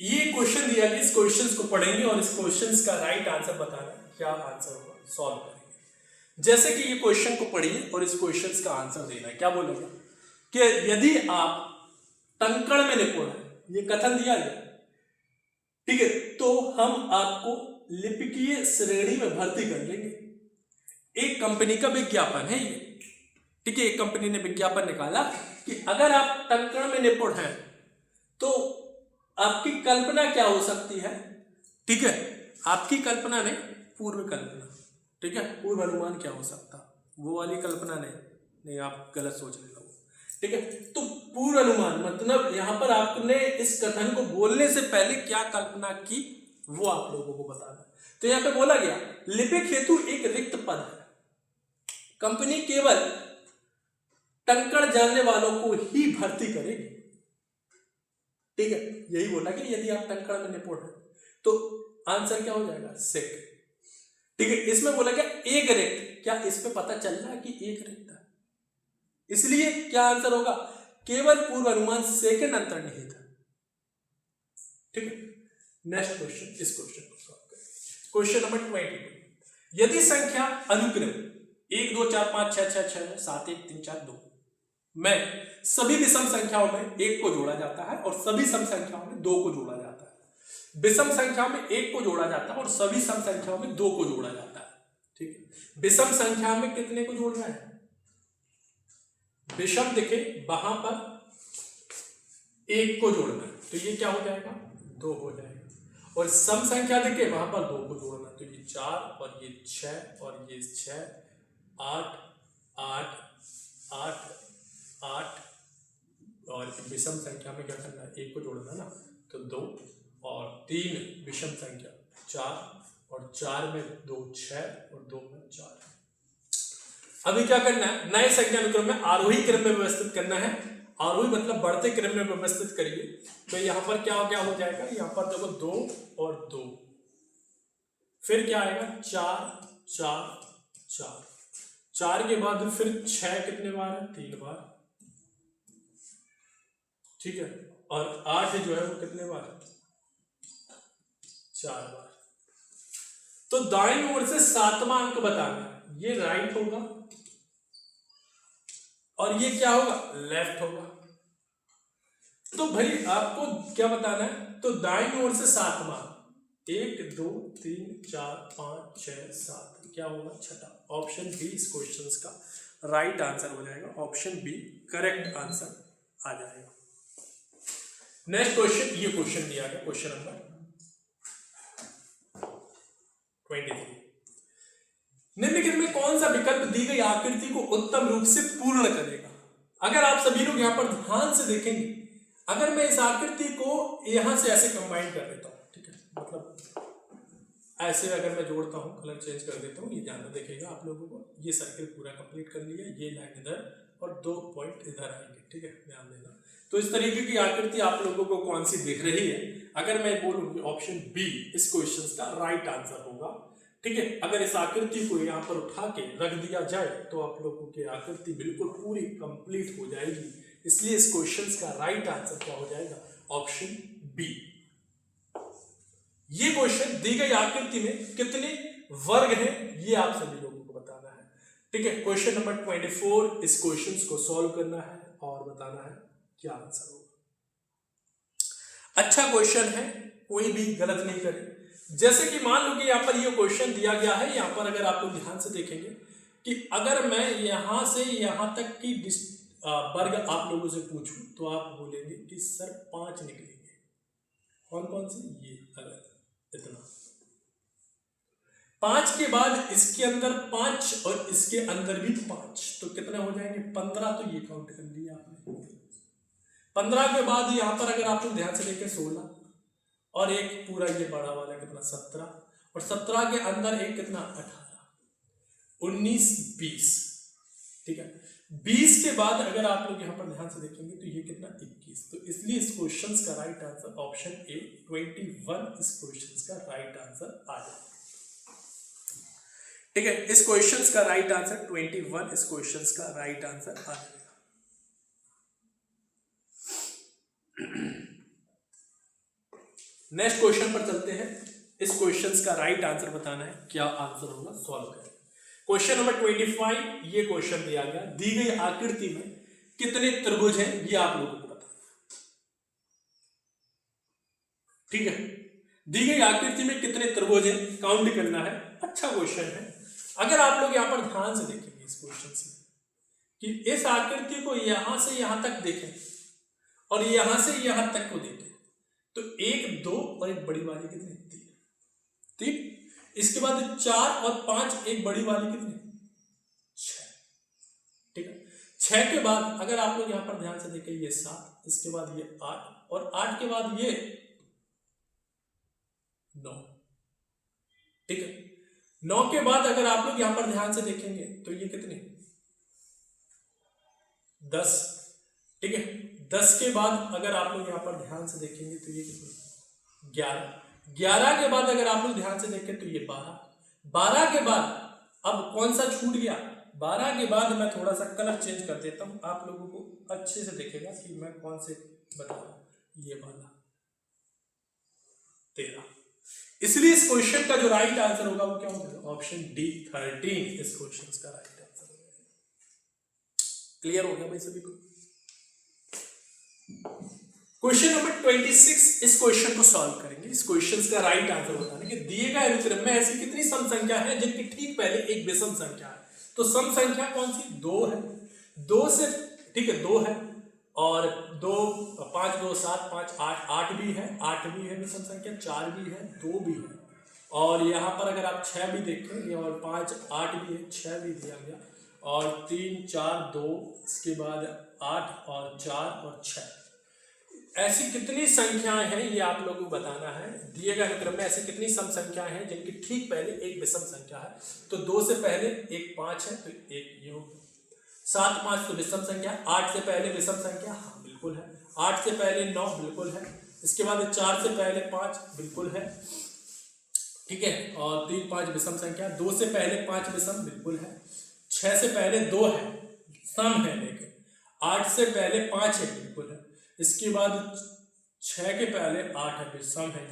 A: ये क्वेश्चन दिया गया, इस क्वेश्चन को पढ़ेंगे और इस क्वेश्चन का राइट आंसर बताना क्या आंसर होगा, सॉल्व करेंगे। जैसे कि ये क्वेश्चन को पढ़िए और इस क्वेश्चन का आंसर देना है। क्या बोलेगा कि यदि आप टंकण में निपुण हैं, ये कथन दिया गया, ठीक है, तो हम आपको लिपिकीय श्रेणी में भर्ती कर लेंगे। एक कंपनी का विज्ञापन है ये, ठीक है, एक कंपनी ने विज्ञापन निकाला कि अगर आप टंकण में निपुण हैं तो आपकी कल्पना क्या हो सकती है। ठीक है, आपकी कल्पना नहीं, पूर्व कल्पना। ठीक है, पूर्व अनुमान क्या हो सकता, वो वाली कल्पना नहीं, आप गलत सोच रहे हो। ठीक है, तो पूर्व अनुमान मतलब यहां पर आपने इस कथन को बोलने से पहले क्या कल्पना की वो आप लोगों को बताना। तो यहां पे बोला गया लिपिक हेतु एक रिक्त पद है, कंपनी केवल टंकण जानने वालों को ही भर्ती करेगी। ठीक है, यही बोला कि यदि आप टंकण में निपुण हैं तो आंसर क्या हो जाएगा, सेक। ठीक है, इसमें बोला क्या एक रिक्त, क्या इसमें पता चल रहा है कि एक रिक्त है, इसलिए क्या आंसर होगा, केवल पूर्व अनुमान सेकंड अंतर्निहित है। ठीक है, नेक्स्ट क्वेश्चन, इस क्वेश्चन को सॉल्व करें। क्वेश्चन नंबर 22, यदि संख्या अनुक्रम 1 2 4 5 6 6 6 7 1 3 4 2 में सभी विषम संख्याओं में 1 को जोड़ा जाता है और सभी सम संख्याओं में 2 को जोड़ा जाता है। विषम संख्या में 1 को जोड़ा जाता है और सभी सम संख्याओं में 2 को जोड़ा जाता है। ठीक है, विषम संख्या में कितने को जोड़ रहा है, विषम दिखे वहां पर 1 को जोड़ना है, तो ये क्या हो जाएगा, 2 हो जाएगा। और सम संख्या देखे वहां पर 2 को जोड़ना, तो ये 4 और ये 6 और ये 6 8 8 8 8 और विषम संख्या में क्या करना है, 1 को जोड़ना ना, तो 2 और 3 विषम संख्या 4 और 4 में 2 6 और 2 में 4। अभी क्या करना है, नए संख्या अनुक्रम में आरोही क्रम में व्यवस्थित करना है। आरोही मतलब बढ़ते क्रम में व्यवस्थित करिए, तो यहां पर क्या हो जाएगा, यहां पर देखो 2 और 2, फिर क्या आएगा 4 4 4, 4 के बाद फिर 6 कितने बार है, 3 बार। ठीक है, और 8 जो है वो कितने बार, 4 बार। तो दाईं ओर से 7वां अंक बताना है, ये राइट होगा और ये क्या होगा, लेफ्ट होगा। तो भाई आपको क्या बताना है, तो दाईं ओर से 7वां, 1 2 3 4 5 6 7, क्या होगा, छठा। ऑप्शन बी इस क्वेश्चन का राइट आंसर हो जाएगा, ऑप्शन बी करेक्ट आंसर आ जाएगा। नेक्स्ट क्वेश्चन, ये क्वेश्चन दिया गया, क्वेश्चन नंबर 23, निम्नलिखित में कौन सा विकल्प दी गई आकृति को उत्तम रूप से पूर्ण करेगा। अगर आप सभी लोग यहां पर ध्यान से देखेंगे, अगर मैं इस आकृति को यहां से ऐसे कंबाइन कर देता हूं, ठीक है, मतलब ऐसे अगर मैं जोड़ता हूं, कलर चेंज कर देता हूं, ये ध्यान देखिएगा आप लोगों को, ये सर्किल पूरा कंप्लीट कर लिया, ये लाइन इधर और 2 पॉइंट इधर आएंगे। ठीक है, ध्यान देना। तो इस तरीके की आकृति आप लोगों को कौन सी दिख रही है, अगर मैं बोलूं ऑप्शन बी इस क्वेश्चन का राइट आंसर होगा। ठीक है, अगर इस आकृति को यहाँ पर उठा के रख दिया जाए तो आप लोगों की आकृति बिल्कुल पूरी कंप्लीट हो जाएगी, इसलिए इस क्वेश्चन का राइट आंसर क्या हो जाएगा, ऑप्शन बी। ये क्वेश्चन दी गई आकृति में कितने वर्ग हैं ये आप सभी लोगों को बताना है। ठीक है, क्वेश्चन नंबर 24, इस क्वेश्चन को सॉल्व करना है और बताना है क्या आंसर होगा। अच्छा क्वेश्चन है, कोई भी गलत नहीं करे। जैसे कि मान लो कि यहाँ पर ये क्वेश्चन दिया गया है, यहाँ पर अगर आप लोग ध्यान से देखेंगे कि अगर मैं यहाँ से यहाँ तक की वर्ग आप लोगों से पूछूं तो आप बोलेंगे कि सर 5 निकलेंगे। कौन कौन से, ये अगर इतना 5 के बाद इसके अंदर 5 और इसके अंदर भी 5, तो कितने हो जाएंगे, 15। तो ये काउंट कर लिया आपने। 15 के बाद यहाँ पर अगर आप लोग ध्यान से देखें 16 और एक पूरा ये बड़ा वाला कितना 17, और 17 के अंदर एक कितना 18, 19 20। ठीक है, 20 के बाद अगर आप लोग यहाँ पर ध्यान से देखेंगे तो ये कितना 21। तो इसलिए इस क्वेश्चन का राइट आंसर ऑप्शन ए 21 इस क्वेश्चन का राइट आंसर आ जाएगा। ठीक है, इस क्वेश्चन का राइट आंसर 21 इस क्वेश्चन का राइट आंसर आ जाएगा। नेक्स्ट क्वेश्चन पर चलते हैं। इस क्वेश्चन का राइट आंसर बताना है, क्या आंसर होगा, सॉल्व करें। क्वेश्चन नंबर 25, ये क्वेश्चन दिया गया, दी गई आकृति में कितने त्रिभुज हैं ये आप लोगों को पता। ठीक है, दी गई आकृति में कितने त्रिभुज हैं काउंट करना है। अच्छा क्वेश्चन है। अगर आप लोग यहां पर ध्यान से देखेंगे इस क्वेश्चन से कि इस आकृति को यहां से यहां तक देखें और यहां से यहां तक को देखें, तो 1 2 और एक बड़ी वाली कितनी 3। ठीक, इसके बाद 4 और 5 एक बड़ी वाली कितनी 6। ठीक है, 6 के बाद अगर आप लोग यहां पर ध्यान से देखें ये 7, इसके बाद ये 8 और 8 के बाद ये 9। ठीक है, 9 के बाद अगर आप लोग यहां पर ध्यान से देखेंगे तो ये कितने 10, ठीक है। 10 के बाद अगर आप लोग यहाँ पर ध्यान से देखेंगे तो ये कितना, 11। 11 के बाद अगर आप लोग ध्यान से देखें तो ये 12। 12 के बाद अब कौन सा छूट गया, 12 के बाद मैं थोड़ा सा कलर चेंज कर देता हूं, आप लोगों को अच्छे से देखेगा कि मैं कौन से बता रहा हूं, ये वाला 13। इसलिए इस क्वेश्चन का जो राइट आंसर होगा वो क्या होगा, ऑप्शन डी 13 इस क्वेश्चन का राइट आंसर होगा। क्लियर हो गया भाई सभी को। क्वेश्चन नंबर 26, इस क्वेश्चन को सॉल्व करेंगे। इस क्वेश्चन का राइट आंसर बताने के दिए गए अनुक्रम में ऐसी कितनी सम संख्या है जिनकी ठीक पहले एक विषम संख्या है। तो सम संख्या कौन सी, 2 है। 2 से, ठीक है, 2 है और 2 5 2 7 5 8 8 भी है, 8 भी है विषम संख्या, 4 भी है, 2 भी है और यहाँ पर अगर आप 6 भी देखेंगे और 5 8 भी है, 6 भी दिया गया और 3 4 2, इसके बाद 8 और 4 और 6। ऐसी कितनी संख्याएं हैं ये आप लोगों को बताना है। दिए गए अनुक्रम में ऐसी कितनी सम संख्याएं हैं जिनकी ठीक पहले एक विषम संख्या है। तो 2 से पहले एक 5 है तो एक ये होगा, 7 5 तो विषम संख्या, 8 से पहले विषम संख्या, हाँ बिल्कुल है, 8 से पहले 9 बिल्कुल है, इसके बाद 4 से पहले 5 बिल्कुल है, ठीक है, और 3 5 विषम संख्या, 2 से पहले 5 विषम बिल्कुल है, 6 से पहले 2 है सम है, लेकिन 8 से पहले 5 है बिल्कुल है, इसके बाद 6 के पहले 8 है विषम है,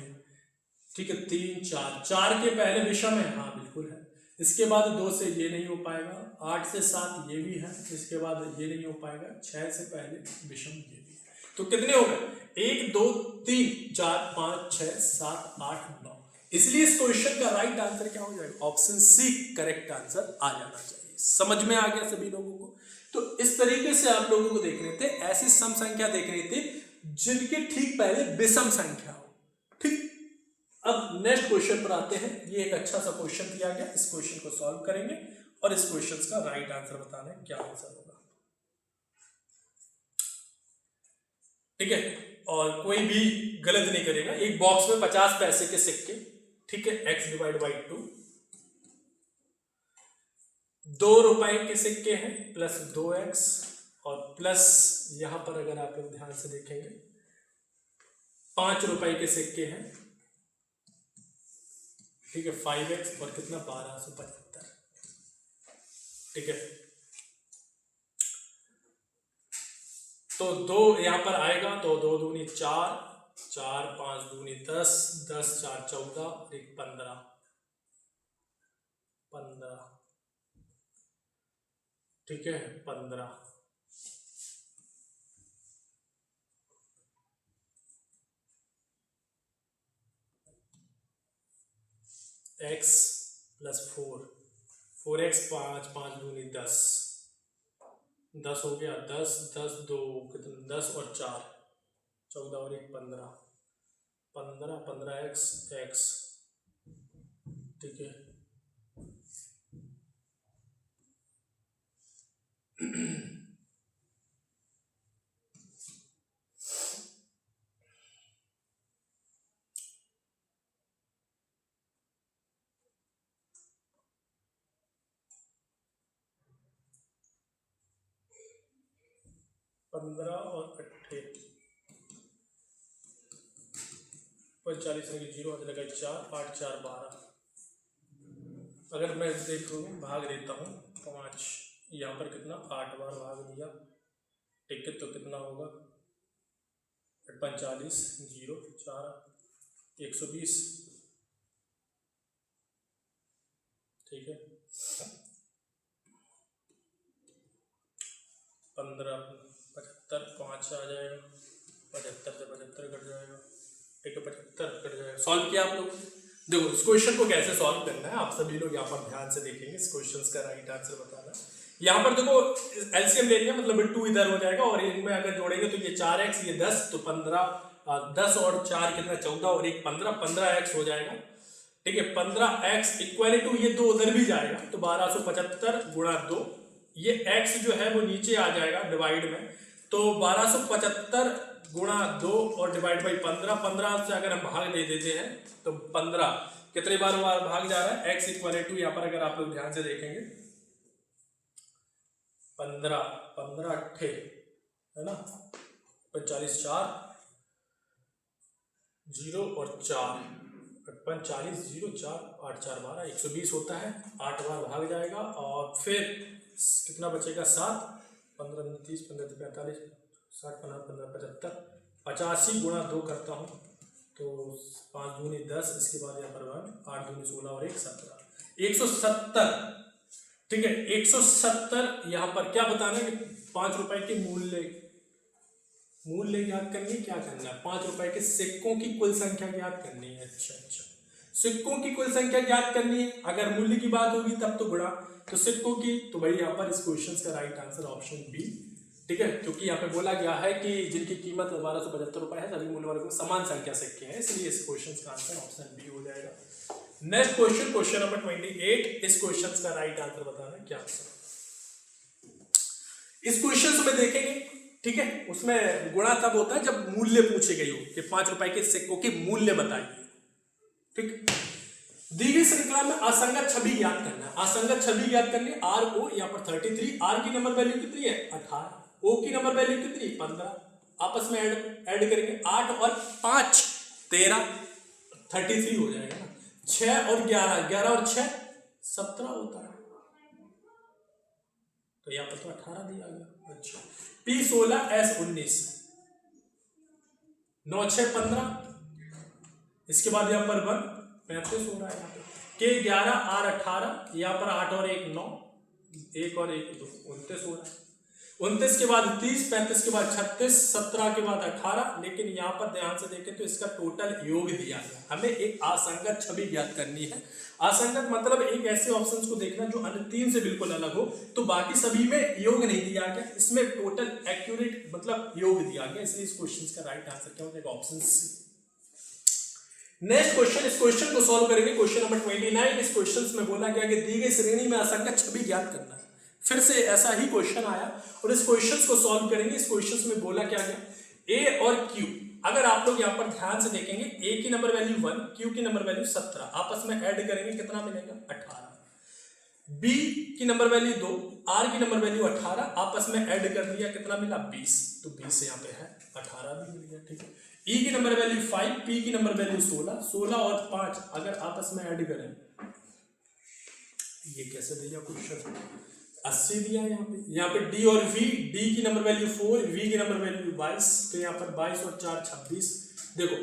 A: ठीक है, 3 4 4 के पहले विषम है, हाँ बिल्कुल है, इसके बाद 2 से ये नहीं हो पाएगा, 8 से 7 ये भी है, इसके बाद ये नहीं हो पाएगा, 6 से पहले विषम ये भी है। तो कितने हो गए, 1 2 3 4 5 6 7 8 9। इसलिए इस क्वेश्चन का राइट आंसर क्या हो जाएगा, ऑप्शन सी करेक्ट आंसर आ जाना चाहिए। समझ में आ गया सभी लोगों को। तो इस तरीके से आप लोगों को देख रहे थे, ऐसी सम संख्या देख रहे थे जिनके ठीक पहले विषम संख्या हो, ठीक। अब नेक्स्ट क्वेश्चन पर आते हैं। ये एक अच्छा सा क्वेश्चन दिया गया, इस क्वेश्चन को सॉल्व करेंगे और इस क्वेश्चन का राइट आंसर बताना है क्या आंसर होगा, ठीक है, और कोई भी गलत नहीं करेगा। एक बॉक्स में 50 पैसे के सिक्के, ठीक है, x डिवाइड बाई 2, 2 रुपए के सिक्के हैं प्लस 2x और प्लस यहां पर अगर आप लोग ध्यान से देखेंगे 5 रुपए के सिक्के हैं, ठीक है, 5x और कितना 1275, ठीक है। तो 2 यहां पर आएगा तो 2 दूनी 4, 4 5 दूनी 10, 10 4 14 और 1 15, 15, ठीक है, 15। x प्लस 4, 4x 5 5 दूनी 10, 10 हो गया, 10 10 2 कितना 10 और 4 14 और 1 15, 15 15x x, ठीक है। पंद्रह और 48 45 में 0 हाथ लगा 4 8 4 12। अगर मैं देखूँ भाग देता हूँ 5, यहाँ पर कितना 8 बार भाग दिया, ठीक है, तो कितना होगा 45 0 4 120, ठीक है, 15 75 5 आ जाएगा, 75 से 75 कट जाएगा, ठीक है, 75 कट जाएगा। सॉल्व किया आप लोग। देखो इस क्वेश्चन को कैसे सॉल्व करना है आप सभी लोग यहाँ पर ध्यान से देखेंगे, इस क्वेश्चन का राइट आंसर बताना। यहाँ पर देखो एलसीएम ले लिया, मतलब 2 इधर हो जाएगा और इनमें अगर जोड़ेंगे तो ये 4x ये 10 तो 15, 10 और 4 कितना 14 और 1 15, 15x हो जाएगा, ठीक है, 15x इक्वल टू ये 2 उधर भी जाएगा तो 1275 गुणा 2, ये x जो है वो नीचे आ जाएगा डिवाइड में, तो 1275 गुणा 2 और डिवाइड बाई 15, 15 से अगर हम भाग दे देते हैं तो 15 कितने बार भाग जा रहा है, x इक्वल टू यहाँ पर अगर आप लोग ध्यान से देखेंगे 15 15 अट्ठे है ना, 45 4 0 और 4 45 0 4 8 4 12 120 होता है, 8 बार भाग जाएगा और फिर कितना बचेगा 7 15 30 15 45 60 15 15 75 85 गुणा 2 करता हूँ तो 5 दूनी 10, इसके बाद यहाँ पर 1 8 दूनी 16 और 1 17 170। ठीक है 170। यहाँ पर क्या बताना है कि 5 रुपए के मूल्य ज्ञात करनी है। क्या करना है, 5 रुपए के सिक्कों की कुल संख्या ज्ञात करनी है। अच्छा सिक्कों की कुल संख्या ज्ञात करनी है। अगर मूल्य की बात होगी तब तो गुणा, तो सिक्कों की, तो भाई यहाँ पर इस क्वेश्चन का राइट आंसर ऑप्शन बी। ठीक है, क्योंकि यहाँ पे बोला गया है कि जिनकी कीमत 1275 रुपए है, सभी मूल्य वर्गों में समान संख्या सिक्के हैं, इसलिए इस क्वेश्चन का आंसर ऑप्शन बी हो जाएगा। Next question, question number 28। इस क्वेश्चन का राइट आंसर बताना क्या आंसर। इस क्वेश्चन में देखेंगे, ठीक है, उसमें गुणा तब होता है जब मूल्य पूछे गए हो कि 5 रुपए के सिक्कों के मूल्य बताइए। ठीक, दी गई श्रृंखला में असंगत छवि ज्ञात करना है। असंगत छवि ज्ञात करनी है। आर ओ यहाँ पर 33, आर की नंबर वैल्यू कितनी है 18, ओ की नंबर वैल्यू कितनी 15, आपस में ऐड करेंगे 8 और 5 13, 33 हो जाएगा ना। 6 और 11, 11 और 6 17 होता है, तो यहाँ पर तो 18 दिया गया। अच्छा, P 16 S 19, 9 6 15, इसके बाद यहाँ पर 1 35 हो रहा है। यहाँ पे K 11 R 18, यहाँ पर 8 और 1 9, 1 और 1 2 29 हो रहा है। 29 के बाद 30, 35 के बाद 36, 17 के बाद 18, लेकिन यहाँ पर ध्यान से देखें तो इसका टोटल योग दिया गया। हमें एक असंगत छवि ज्ञात करनी है। असंगत मतलब एक ऐसे ऑप्शंस को देखना जो अन्य तीन से बिल्कुल अलग हो, तो बाकी सभी में योग नहीं दिया गया, इसमें टोटल एक्यूरेट मतलब योग दिया गया, इसलिए इस क्वेश्चन का राइट आंसर क्या हो जाएगा ऑप्शन सी। नेक्स्ट क्वेश्चन, इस क्वेश्चन को सॉल्व करेंगे। Question number 29। इस क्वेश्चन में बोला गया कि दी गई श्रेणी में असंगत छवि ज्ञात करना है। फिर से ऐसा ही क्वेश्चन आया और इस क्वेश्चन को सॉल्व करेंगे। इस क्वेश्चन में बोला क्या गया, ए और क्यू, अगर आप लोग यहाँ पर ध्यान से देखेंगे, ए की नंबर वैल्यू 1, क्यू की नंबर वैल्यू 17, आपस में ऐड करेंगे कितना मिलेगा 18। बी की नंबर वैल्यू 2, आर की नंबर वैल्यू 18, आपस में ऐड कर दिया कितना मिला 20, तो 20 यहाँ पे है 18 भी मिल गया। ठीक है, ई की नंबर वैल्यू 5, पी की नंबर वैल्यू 16, 16 और 5 अगर आपस में ऐड करें, ये कैसे दिया क्वेश्चन 80 दिया यहाँ पे डी और वी, डी की नंबर वैल्यू 4, वी की नंबर वैल्यू 22, तो यहाँ पर 22 और 4 26। देखो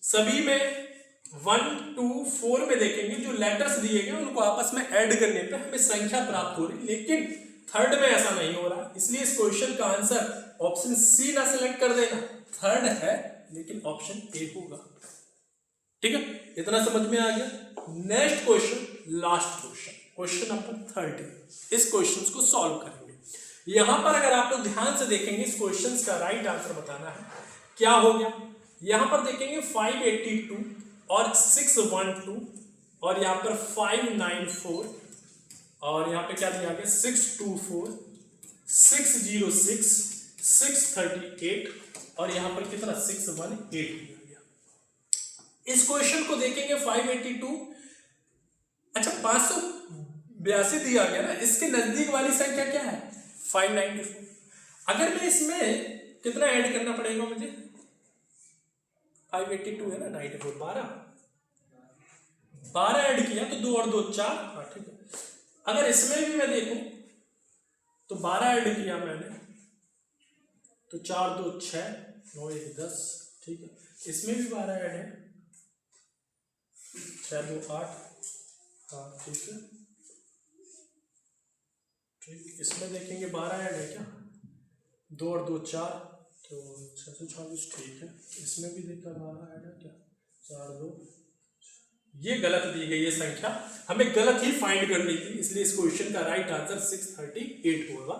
A: सभी में 1 2 4 में देखेंगे जो लेटर्स दिए गए उनको आपस में ऐड करने पे हमें संख्या प्राप्त हो रही, लेकिन थर्ड में ऐसा नहीं हो रहा, इसलिए इस क्वेश्चन का आंसर ऑप्शन सी ना सिलेक्ट कर देना, थर्ड है लेकिन ऑप्शन ए होगा। ठीक है, इतना समझ में आ गया। Next question, last question, question number 30। इस क्वेश्चन को सॉल्व करेंगे। यहां पर अगर आप लोग ध्यान से देखेंगे, इस क्वेश्चन का राइट आंसर बताना है क्या हो गया। यहां पर देखेंगे 582 और 612 और यहां पर 594 और यहां पे क्या दिया गया 624, 606, 638 और यहां पर कितना 618 दिया गया। इस क्वेश्चन को देखेंगे 582, अच्छा 582 दिया गया ना, इसके नजदीक वाली संख्या क्या है 594। अगर मैं इसमें कितना ऐड करना पड़ेगा मुझे, 582 है ना 94, 12 ऐड किया तो 2 और 2 4, हाँ ठीक है। अगर इसमें भी मैं देखूं तो 12 ऐड किया मैंने तो 4 2 6, 9 1 10, ठीक है। इसमें भी 12 ऐड है, 6 2 8, हाँ ठीक है ठीक। इसमें देखेंगे 12 ऐड है क्या, 2 और 2 4, तो 640, ठीक है। इसमें भी देखा 12 ऐड है क्या, 4 2, ये गलत दी गई है संख्या, हमें गलत ही फाइंड करनी थी, इसलिए इस क्वेश्चन का राइट आंसर 638 होगा।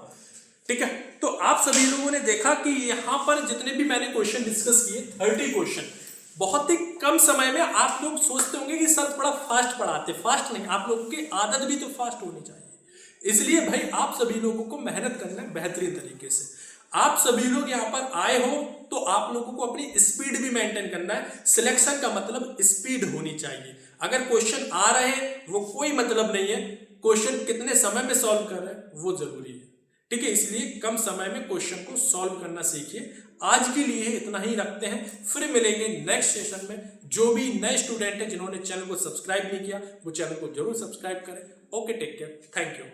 A: ठीक है, तो आप सभी लोगों ने देखा कि यहाँ पर जितने भी मैंने क्वेश्चन डिस्कस किए 30 क्वेश्चन, बहुत ही कम समय में। आप लोग सोचते होंगे कि सर थोड़ा फास्ट पढ़ाते, फास्ट नहीं, आप लोगों की आदत भी तो फास्ट होनी चाहिए, इसलिए भाई आप सभी लोगों को मेहनत करना है बेहतरीन तरीके से। आप सभी लोग यहाँ पर आए हो तो आप लोगों को अपनी स्पीड भी मेंटेन करना है। सिलेक्शन का मतलब स्पीड होनी चाहिए। अगर क्वेश्चन आ रहे हैं वो कोई मतलब नहीं है, क्वेश्चन कितने समय में सॉल्व कर रहे हैं वो जरूरी है। ठीक है, इसलिए कम समय में क्वेश्चन को सॉल्व करना सीखिए। आज के लिए इतना ही रखते हैं, फिर मिलेंगे नेक्स्ट सेशन में। जो भी नए स्टूडेंट हैं जिन्होंने चैनल को सब्सक्राइब नहीं किया वो चैनल को जरूर सब्सक्राइब करें। Okay, take care, thank you.